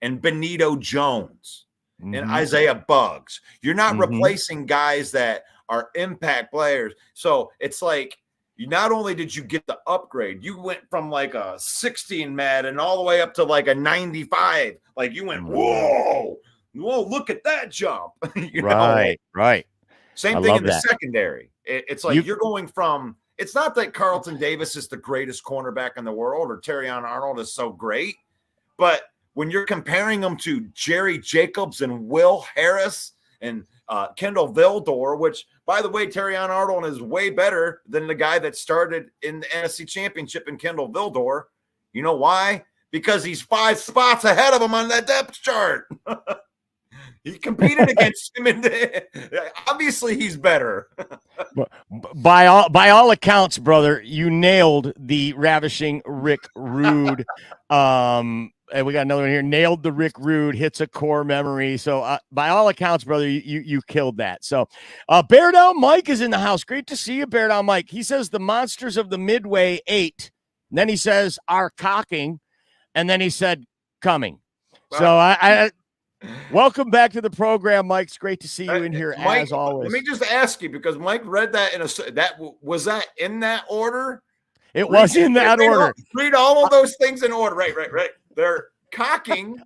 and Benito Jones and Isaiah Buggs. You're not replacing guys that are impact players. So it's like, not only did you get the upgrade, you went from like a 60 in Madden all the way up to like a 95. Like, you went, whoa, look at that jump. Right. Same thing in the secondary. It's like you're going from, it's not that Carlton Davis is the greatest cornerback in the world or Terrion Arnold is so great, but when you're comparing them to Jerry Jacobs and Will Harris and Kendall Vildor, which, by the way, Terrion Arnold is way better than the guy that started in the NFC Championship in Kendall Vildor. You know why? Because he's 5 spots ahead of him on that depth chart. He competed against him, and obviously he's better. By all accounts, brother, you nailed the ravishing Rick Rude. And we got another one here. Nailed the Rick Rude, hits a core memory. So by all accounts, brother, you killed that. So Bear Down Mike is in the house. Great to see you, Bear Down Mike. He says the monsters of the Midway 8. And then he says are cocking, and then he said coming. Wow. So I welcome back to the program, Mike. It's great to see you in here, Mike, as always. Let me just ask you, because Mike read that was that in that order? It was in that order. Read all of those things in order. Right. They're cocking.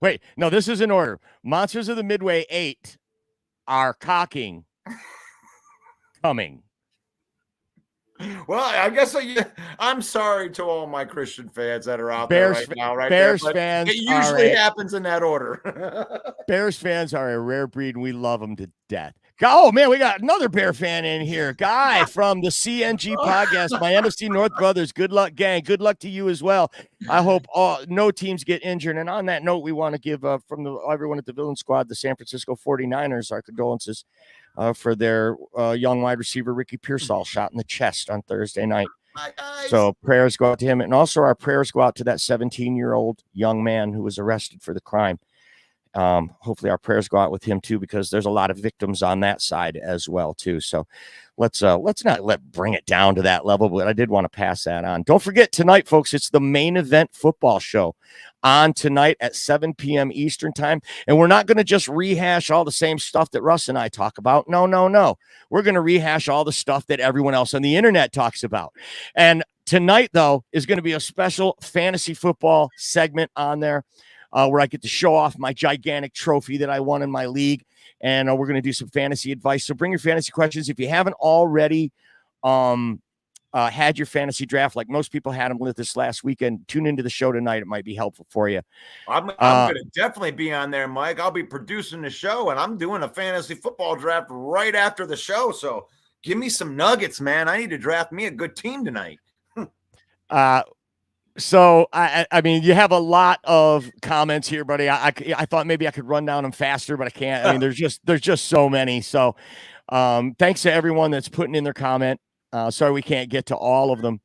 Wait, no, this is in order. Monsters of the Midway 8 are cocking, coming. Well, I guess I'm sorry to all my Christian fans that are out there right now. Bears fans, it usually happens in that order. Bears fans are a rare breed, and we love them to death. Oh, man, we got another Bear fan in here. Guy from the CNG podcast, my NFC North brothers. Good luck, gang. Good luck to you as well. I hope no teams get injured. And on that note, we want to give from everyone at the Villain Squad, the San Francisco 49ers, our condolences for their young wide receiver, Ricky Pearsall, shot in the chest on Thursday night. So prayers go out to him. And also our prayers go out to that 17-year-old young man who was arrested for the crime. Hopefully our prayers go out with him too, because there's a lot of victims on that side as well too. So let's not bring it down to that level, but I did want to pass that on. Don't forget tonight, folks, it's the Main Event Football Show on tonight at 7 p.m. Eastern time. And we're not going to just rehash all the same stuff that Russ and I talk about. No. We're going to rehash all the stuff that everyone else on the internet talks about. And tonight, though, is going to be a special fantasy football segment on there. Where I get to show off my gigantic trophy that I won in my league. And we're going to do some fantasy advice. So bring your fantasy questions. If you haven't already had your fantasy draft, like most people had them with this last weekend, tune into the show tonight. It might be helpful for you. I'm going to definitely be on there, Mike. I'll be producing the show, and I'm doing a fantasy football draft right after the show. So give me some nuggets, man. I need to draft me a good team tonight. So I mean, you have a lot of comments here, buddy. I thought maybe I could run down them faster, but I can't. I mean, there's just so many. So thanks to everyone that's putting in their comment. Sorry we can't get to all of them.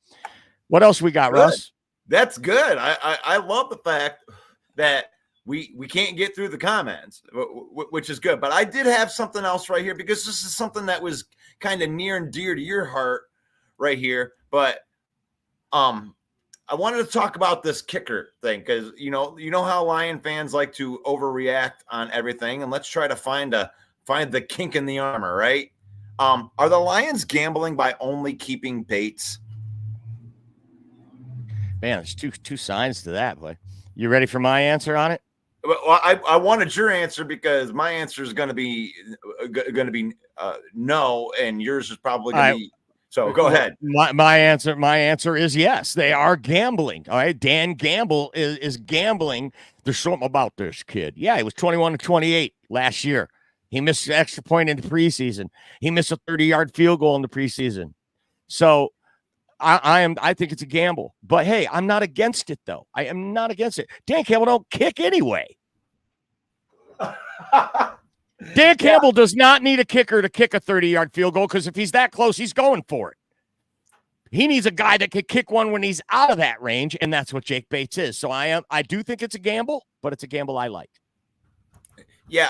What else we got, Good. Russ? That's good. I love the fact that we can't get through the comments, which is good. But I did have something else right here, because this is something that was kind of near and dear to your heart right here. But I wanted to talk about this kicker thing, because you know how Lion fans like to overreact on everything, and let's try to find the kink in the armor, right? Are the Lions gambling by only keeping Bates? Man, there's two signs to that, boy. You ready for my answer on it? Well, I wanted your answer, because my answer is going to be no, and yours is probably going to be. So go ahead. My answer is yes. They are gambling. All right. Dan Gamble is gambling. There's something about this kid. Yeah, he was 21-28 last year. He missed an extra point in the preseason. He missed a 30-yard field goal in the preseason. So I think it's a gamble. But hey, I'm not against it, though. I am not against it. Dan Campbell don't kick anyway. Dan Campbell does not need a kicker to kick a 30-yard field goal, because if he's that close, he's going for it. He needs a guy that can kick one when he's out of that range, and that's what Jake Bates is. So I do think it's a gamble, but it's a gamble I like. Yeah,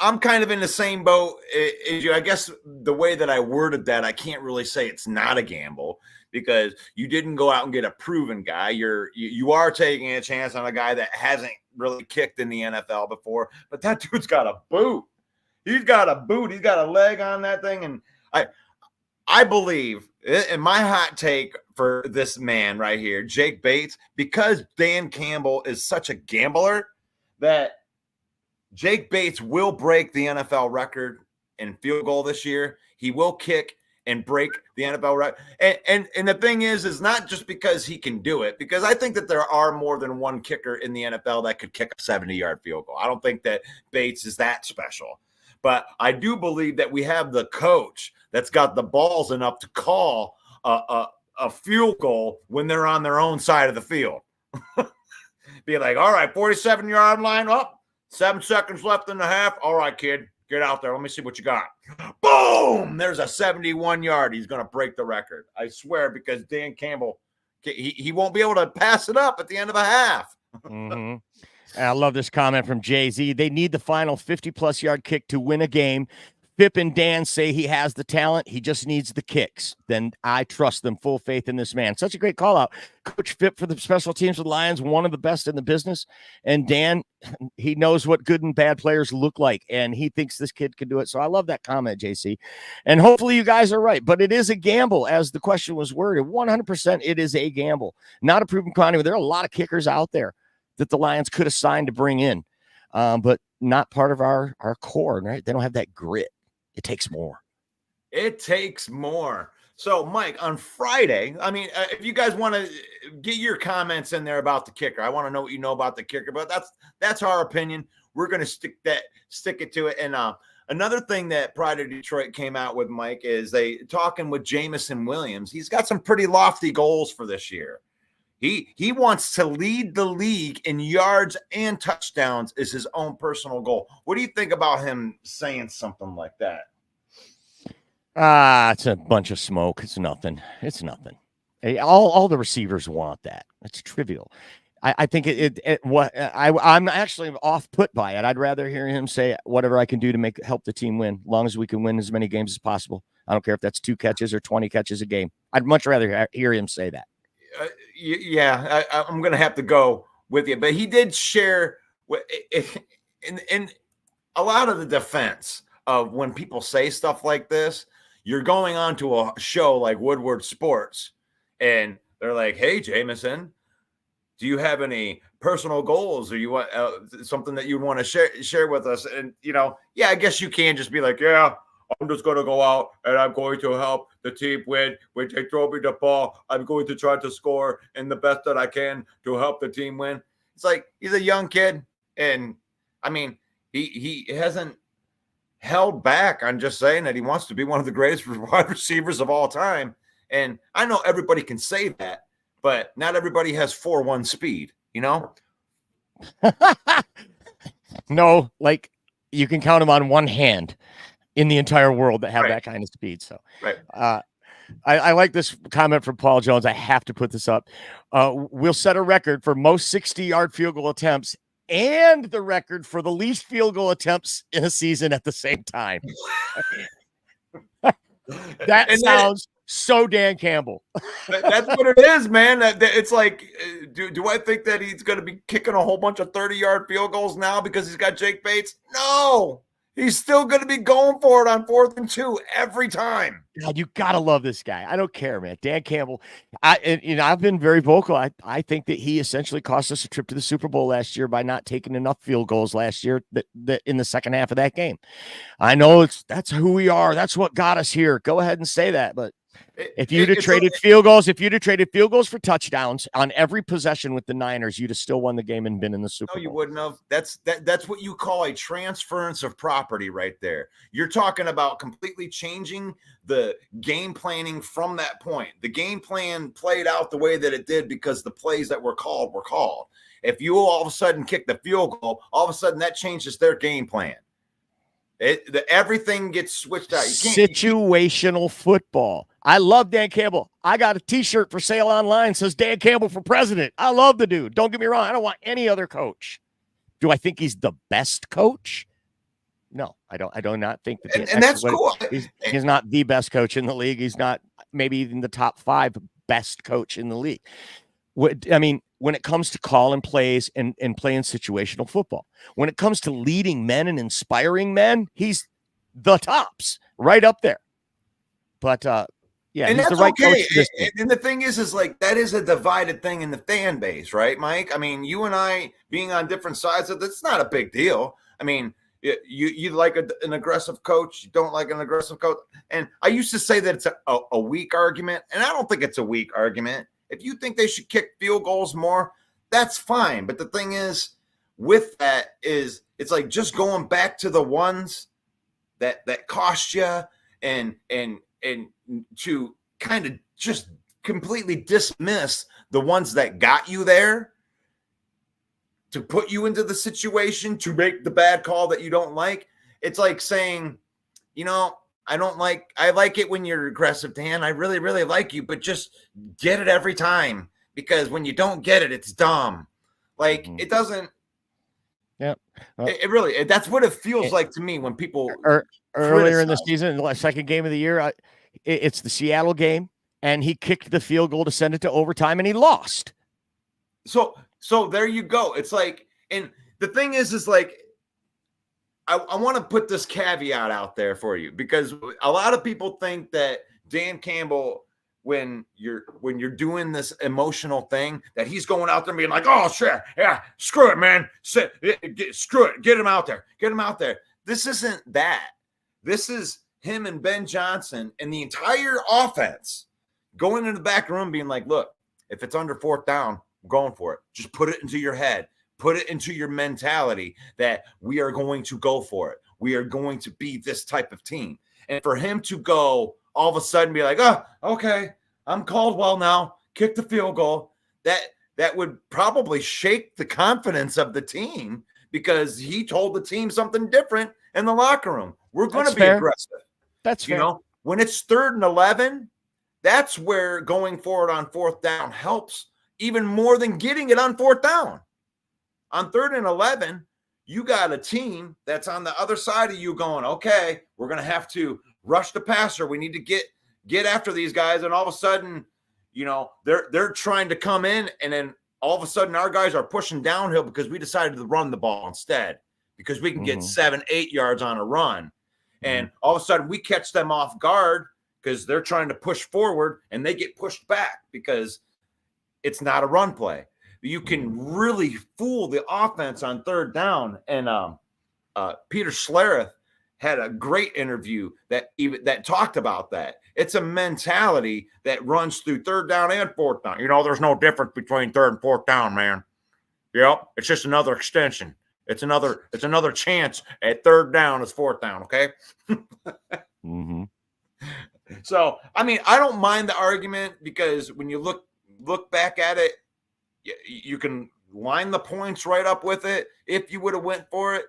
I'm kind of in the same boat as you. I guess the way that I worded that, I can't really say it's not a gamble, because you didn't go out and get a proven guy. You are taking a chance on a guy that hasn't really kicked in the NFL before, but that dude's got a boot. He's got a boot. He's got a leg on that thing. And I believe, in my hot take for this man right here, Jake Bates, because Dan Campbell is such a gambler, that Jake Bates will break the NFL record in field goal this year. He will kick and break the NFL record. And the thing is not just because he can do it, because I think that there are more than one kicker in the NFL that could kick a 70-yard field goal. I don't think that Bates is that special. But I do believe that we have the coach that's got the balls enough to call a field goal when they're on their own side of the field. Be like, all right, 47-yard line up, 7 seconds left in the half. All right, kid, get out there. Let me see what you got. Boom! There's a 71-yard. He's going to break the record. I swear, because Dan Campbell, he won't be able to pass it up at the end of a half. Mm-hmm. I love this comment from Jay-Z. They need the final 50-plus yard kick to win a game. Pip and Dan say he has the talent. He just needs the kicks. Then I trust them. Full faith in this man. Such a great call out. Coach Pip for the special teams of the Lions, one of the best in the business. And Dan, he knows what good and bad players look like, and he thinks this kid can do it. So I love that comment, JC. And hopefully you guys are right. But it is a gamble, as the question was worded. 100% it is a gamble. Not a proven quantity. There are a lot of kickers out there that the Lions could have signed to bring in, but not part of our core, right? They don't have that grit. It takes more. It takes more. So, Mike, on Friday, I mean, if you guys want to get your comments in there about the kicker, I want to know what you know about the kicker, but that's our opinion. We're going to stick it to it. And another thing that Pride of Detroit came out with, Mike, is they talking with Jamison Williams. He's got some pretty lofty goals for this year. He wants to lead the league in yards and touchdowns is his own personal goal. What do you think about him saying something like that? It's a bunch of smoke. It's nothing. It's nothing. Hey, all the receivers want that. It's trivial. I think I'm actually off put by it. I'd rather hear him say whatever I can do to help the team win, as long as we can win as many games as possible. I don't care if that's 2 catches or 20 catches a game. I'd much rather hear him say that. I'm going to have to go with you. But he did share in a lot of the defense of when people say stuff like this, you're going on to a show like Woodward Sports, and they're like, hey, Jamison, do you have any personal goals, or you want something that you want to share with us? And, I guess you can just be like, yeah, I'm just going to go out and I'm going to help the team win. When they throw me the ball, I'm going to try to score and the best that I can to help the team win. It's like he's a young kid. And, I mean, he hasn't held back on just saying that he wants to be one of the greatest wide receivers of all time. And I know everybody can say that, but not everybody has 4.1 speed, you know? No, like you can count them on one hand in the entire world that have Right. that kind of speed. So, Right. I like this comment from Paul Jones. I have to put this up. We'll set a record for most 60-yard field goal attempts and the record for the least field goal attempts in a season at the same time. That And sounds so Dan Campbell. that's what it is, man. It's like, do I think that he's going to be kicking a whole bunch of 30-yard field goals now because he's got Jake Bates? No, he's still going to be going for it on 4th and 2 every time. God, you gotta love this guy. I don't care, man. Dan Campbell. I've been very vocal. I think that he essentially cost us a trip to the Super Bowl last year by not taking enough field goals last year that in the second half of that game. I know that's who we are. That's what got us here. Go ahead and say that, but if you'd have traded field goals for touchdowns on every possession with the Niners, you'd have still won the game and been in the Super Bowl. No, you wouldn't have. That's what you call a transference of property right there. You're talking about completely changing the game planning from that point. The game plan played out the way that it did because the plays that were called were called. If you all of a sudden kick the field goal, all of a sudden that changes their game plan. Everything gets switched out. Situational football. I love Dan Campbell. I got a t-shirt for sale online says Dan Campbell for president. I love the dude. Don't get me wrong. I don't want any other coach. Do I think he's the best coach? No, I don't. I do not think that. And that's cool. He's not the best coach in the league. He's not maybe even the top 5 best coach in the league. I mean, when it comes to calling plays and playing situational football, when it comes to leading men and inspiring men, he's the tops right up there. But yeah, and he's that's the right okay. coach. And the thing is like that is a divided thing in the fan base, right, Mike? I mean, you and I being on different sides of it's not a big deal. I mean, you like an aggressive coach, you don't like an aggressive coach. And I used to say that it's a weak argument, and I don't think it's a weak argument. If you think they should kick field goals more, that's fine. But the thing is, with that is it's like just going back to the ones that cost you and to kind of just completely dismiss the ones that got you there to put you into the situation to make the bad call that you don't like. It's like saying, I like it when you're aggressive, Dan. I really, really like you, but just get it every time because when you don't get it, it's dumb. Like it doesn't. Yeah. It really, that's what it feels like to me when people earlier in the season, the second game of the year, it's the Seattle game, and he kicked the field goal to send it to overtime, and he lost. So there you go. It's like, and the thing is like, I want to put this caveat out there for you because a lot of people think that Dan Campbell, when you're doing this emotional thing, that he's going out there and being like, oh shit, yeah, screw it, man, screw it, get him out there. This isn't that. This is him and Ben Johnson and the entire offense going into the back room being like, look, if it's under 4th down, I'm going for it. Just put it into your head. Put it into your mentality that we are going to go for it. We are going to be this type of team. And for him to go all of a sudden be like, oh, okay, I'm Caldwell now, kick the field goal, that would probably shake the confidence of the team because he told the team something different in the locker room. We're going to be aggressive. That's fair. When it's 3rd and 11, that's where going forward on 4th down helps even more than getting it on 4th down. On 3rd and 11, you got a team that's on the other side of you going, okay, we're going to have to rush the passer. We need to get after these guys. And all of a sudden, they're trying to come in. And then all of a sudden our guys are pushing downhill because we decided to run the ball instead because we can get 7-8 yards on a run. And all of a sudden we catch them off guard because they're trying to push forward and they get pushed back because it's not a run play. You can really fool the offense on 3rd down. And Peter Schlereth had a great interview that talked about that. It's a mentality that runs through 3rd down and 4th down. There's no difference between 3rd and 4th down, man. Yep, it's just another extension. It's another chance at third down is fourth down. Okay. Mm-hmm. So, I mean, I don't mind the argument because when you look back at it, you can line the points right up with it. If you would have went for it,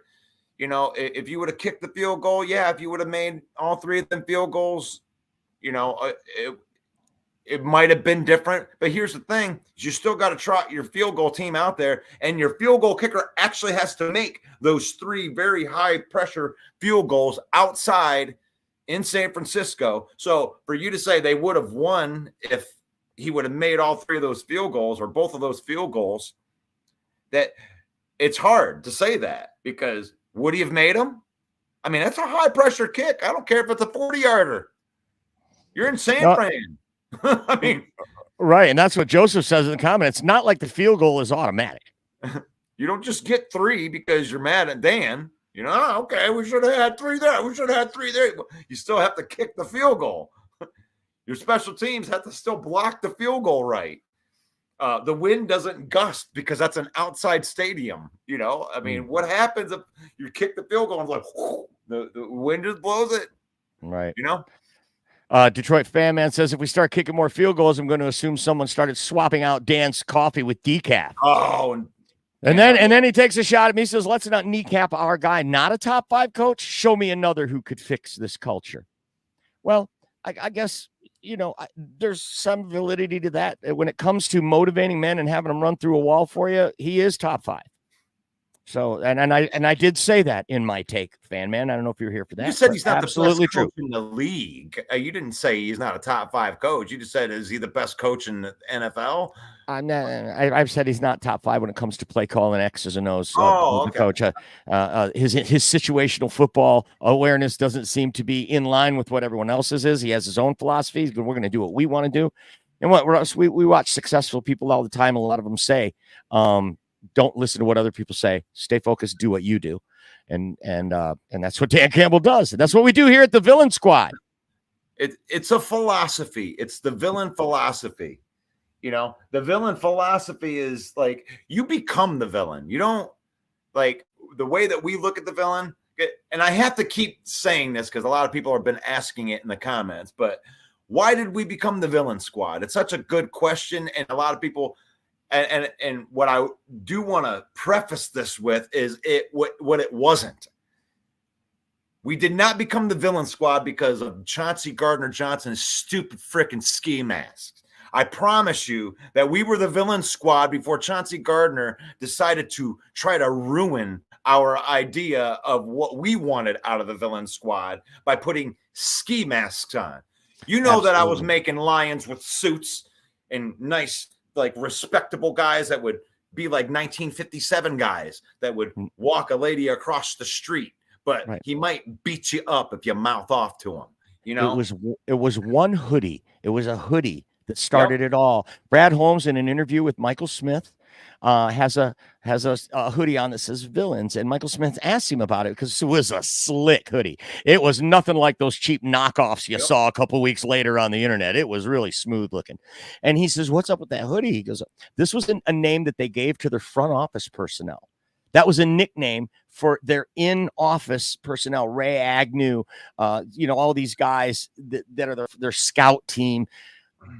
if you would have kicked the field goal, yeah, if you would have made all three of them field goals, it might have been different. But here's the thing: you still got to trot your field goal team out there, and your field goal kicker actually has to make those three very high pressure field goals outside in San Francisco. So for you to say they would have won if he would have made all three of those field goals or both of those field goals, that it's hard to say that, because would he have made them? I mean, that's a high pressure kick. I don't care if it's a 40-yarder. You're in San Fran. I mean, right. And that's what Joseph says in the comment. It's not like the field goal is automatic. You don't just get three because you're mad at Dan. Okay, we should have had three there. We should have had three there. You still have to kick the field goal. Your special teams have to still block the field goal right. The wind doesn't gust because that's an outside stadium. I mean, what happens if you kick the field goal and it's like, whoo, the wind just blows it? Right. Detroit Fan Man says, if we start kicking more field goals, I'm going to assume someone started swapping out Dan's coffee with decaf. Oh, and then he takes a shot at me. He says, let's not kneecap our guy. Not a top 5 coach. Show me another who could fix this culture. Well, I guess, there's some validity to that. When it comes to motivating men and having them run through a wall for you, he is top 5. So, and I did say that in my take, Fan Man. I don't know if you're here for that. You said he's not absolutely the best coach in the league. You didn't say he's not a top 5 coach. You just said, is he the best coach in the NFL? I've said he's not top 5 when it comes to play calling X's and O's. Okay. Coach, his situational football awareness doesn't seem to be in line with what everyone else's is. He has his own philosophies, but we're going to do what we want to do. And we watch successful people all the time. A lot of them say, don't listen to what other people say. Stay focused. Do what you do, and that's what Dan Campbell does. That's what we do here at the Villain Squad. It's a philosophy. It's the villain philosophy. The villain philosophy is like you become the villain. You don't like the way that we look at the villain. And I have to keep saying this because a lot of people have been asking it in the comments. But why did we become the Villain Squad? It's such a good question, and a lot of people. And what I do want to preface this with is what it wasn't. We did not become the Villain Squad because of Chauncey Gardner-Johnson's stupid freaking ski masks. I promise you that we were the Villain Squad before Chauncey Gardner decided to try to ruin our idea of what we wanted out of the Villain Squad by putting ski masks on. That I was making lions with suits and nice, like respectable guys that would be like 1957 guys that would walk a lady across the street, but he might beat you up if you mouth off to him. It was one hoodie. It was a hoodie that started it all. Brad Holmes, in an interview with Michael Smith, has a hoodie on that says Villains, and Michael Smith asked him about it because it was a slick hoodie. It was nothing like those cheap knockoffs you saw a couple weeks later on the internet. It was really smooth looking. And he says, what's up with that hoodie? He goes, this was a name that they gave to their front office personnel. That was a nickname for their in-office personnel. Ray Agnew, all these guys that are their scout team.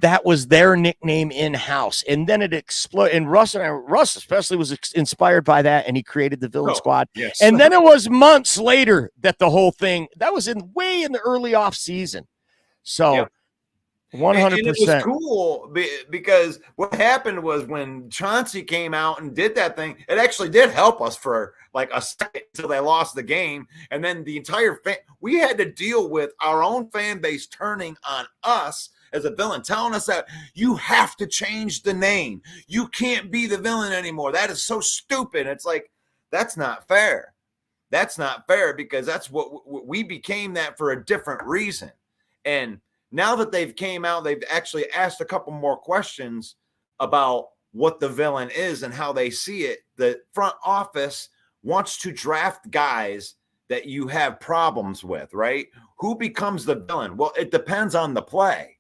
That was their nickname in-house. And then it exploded. And Russ especially was inspired by that, and he created the Villain Squad. Yes. And then it was months later that the whole thing, that was way in the early off season. So 100%. And it was cool because what happened was when Chauncey came out and did that thing, it actually did help us for like a second until they lost the game. And then the entire we had to deal with our own fan base turning on us as a villain, telling us that you have to change the name. You can't be the villain anymore. That is so stupid. It's like, that's not fair. That's not fair because that's what we became that for a different reason. And now that they've came out, they've actually asked a couple more questions about what the villain is and how they see it. The front office wants to draft guys that you have problems with, right? Who becomes the villain? Well, it depends on the play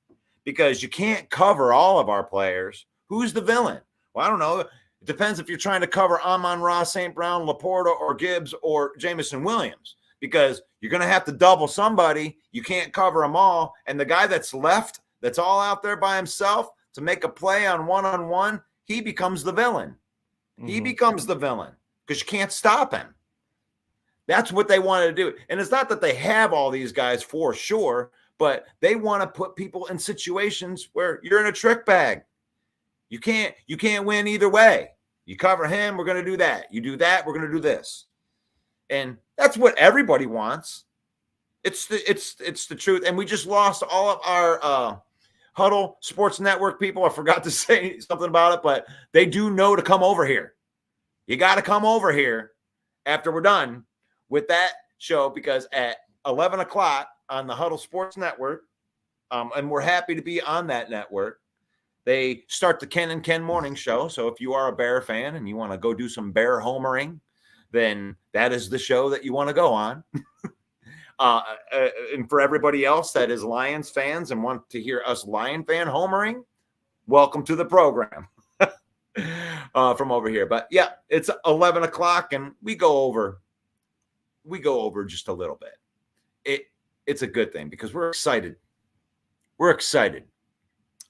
because you can't cover all of our players. Who's the villain? Well, I don't know. It depends if you're trying to cover Amon-Ra, St. Brown, Laporta, or Gibbs, or Jamison Williams, because you're going to have to double somebody. You can't cover them all. And the guy that's left, that's all out there by himself to make a play on one-on-one, he becomes the villain. He becomes the villain because you can't stop him. That's what they wanted to do. And it's not that they have all these guys for sure, but they want to put people in situations where you're in a trick bag. You can't win either way. You cover him, we're going to do that. You do that, we're going to do this. And that's what everybody wants. It's the truth. And we just lost all of our Huddle Sports Network people. I forgot to say something about it, but they do know to come over here. You got to come over here after we're done with that show, because at 11 o'clock on the Huddle Sports Network, and we're happy to be on that network, they start the Ken and Ken morning show. So if you are a Bear fan and you want to go do some Bear homering, then that is the show that you want to go on. And for everybody else that is Lions fans and want to hear us Lion fan homering, welcome to the program from over here. But yeah, it's 11 o'clock and we go over just a little bit. It's a good thing because we're excited. We're excited.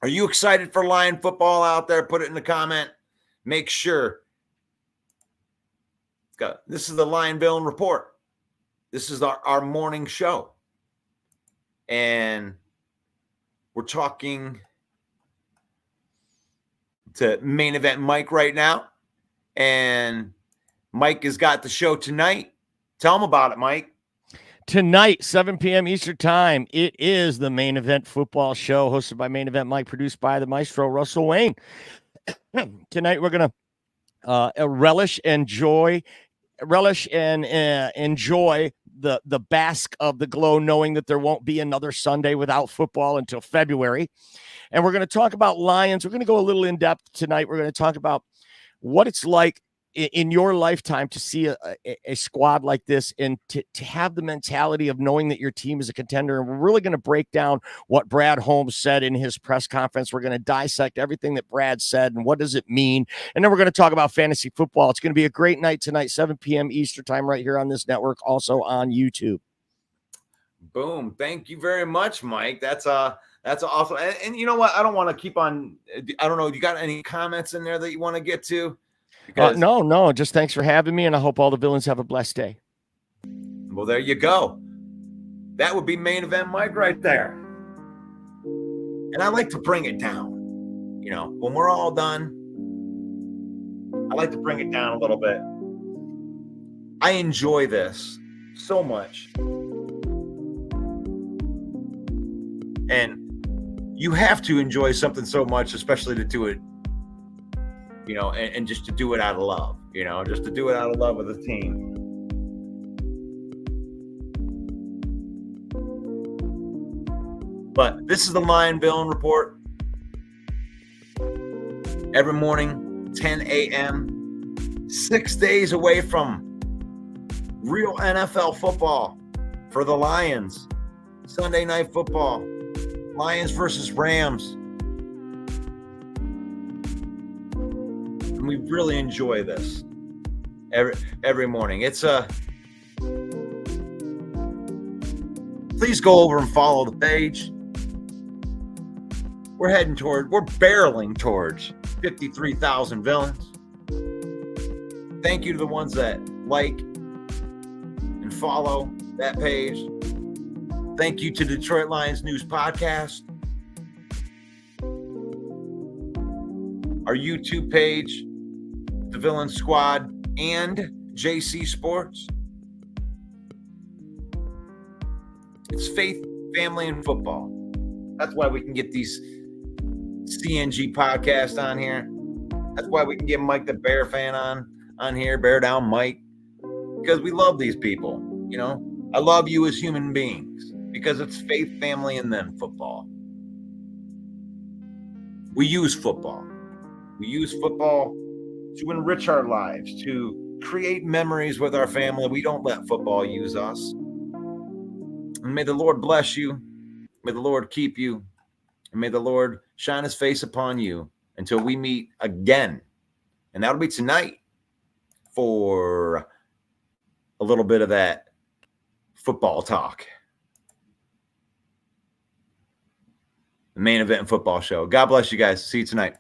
Are you excited for Lion football out there? Put it in the comment. Make sure. This is the Lion Villain Report. This is our morning show. And we're talking to Main Event Mike right now. And Mike has got the show tonight. Tell him about it, Mike. Tonight, 7 p.m. Eastern Time, it is the Main Event Football Show, hosted by Main Event Mike, produced by the maestro, Russell Wayne. Tonight, we're going to relish and enjoy the bask of the glow, knowing that there won't be another Sunday without football until February. And we're going to talk about Lions. We're going to go a little in depth tonight. We're going to talk about what it's like in your lifetime to see a squad like this and to have the mentality of knowing that your team is a contender. And we're really going to break down what Brad Holmes said in his press conference. We're going to dissect everything that Brad said and what does it mean. And then we're going to talk about fantasy football. It's going to be a great night tonight, 7 p.m. Eastern Time, right here on this network, also on YouTube. Boom. Thank you very much, Mike. That's awesome. And you know what? I don't want to keep on. I don't know. You got any comments in there that you want to get to? No. Just thanks for having me, and I hope all the villains have a blessed day. Well, there you go. That would be Main Event Mike right there. And I like to bring it down. You know, when we're all done, I like to bring it down a little bit. I enjoy this so much. And you have to enjoy something so much, especially to do it, you know, and just to do it out of love, you know, just to do it out of love with the team. But this is the Lion Villain Report. Every morning, 10 a.m., 6 days away from real NFL football for the Lions. Sunday Night Football. Lions versus Rams. And we really enjoy this every morning. It's please go over and follow the page. We're barreling towards 53,000 villains. Thank you to the ones that like and follow that page. Thank you to Detroit Lions News Podcast, our YouTube page, The Villain Squad, and JC Sports. It's faith, family, and football. That's why we can get these CNG podcasts on here. That's why we can get Mike the Bear fan on here, Bear Down Mike, because we love these people. You know, I love you as human beings. Because it's faith, family, and then football. We use football. We use football to enrich our lives, to create memories with our family. We don't let football use us. And may the Lord bless you. May the Lord keep you. And may the Lord shine his face upon you until we meet again And that'll be tonight for a little bit of that football talk. The main event football show. God bless you guys. See you tonight.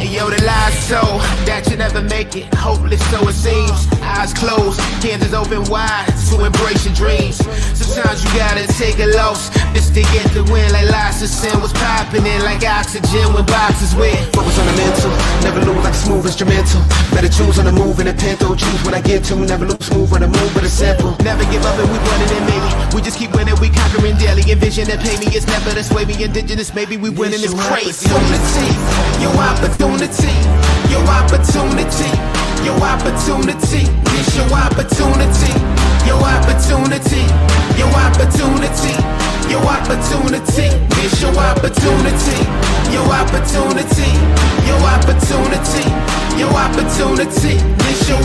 Yo, the lies so that you never make it. Hopeless, so it seems. Eyes closed, hands open wide to embrace your dreams. Sometimes you gotta take a loss just to get the win. Like lots of sin was popping in like oxygen when boxes wet. Focus on the mental, never lose like a smooth instrumental. Better choose on the move in a pinto. Choose what I get to, never lose smooth on the move, but it's simple. Never give up and we running it, maybe. We just keep winning, we conquering daily. Envision that pay me, it's never this way. We indigenous, maybe we winning, it's crazy. Your opportunity, your opportunity, your opportunity, it's your opportunity, your opportunity, your opportunity, your opportunity, it's your opportunity, your opportunity, your opportunity, your opportunity, it's your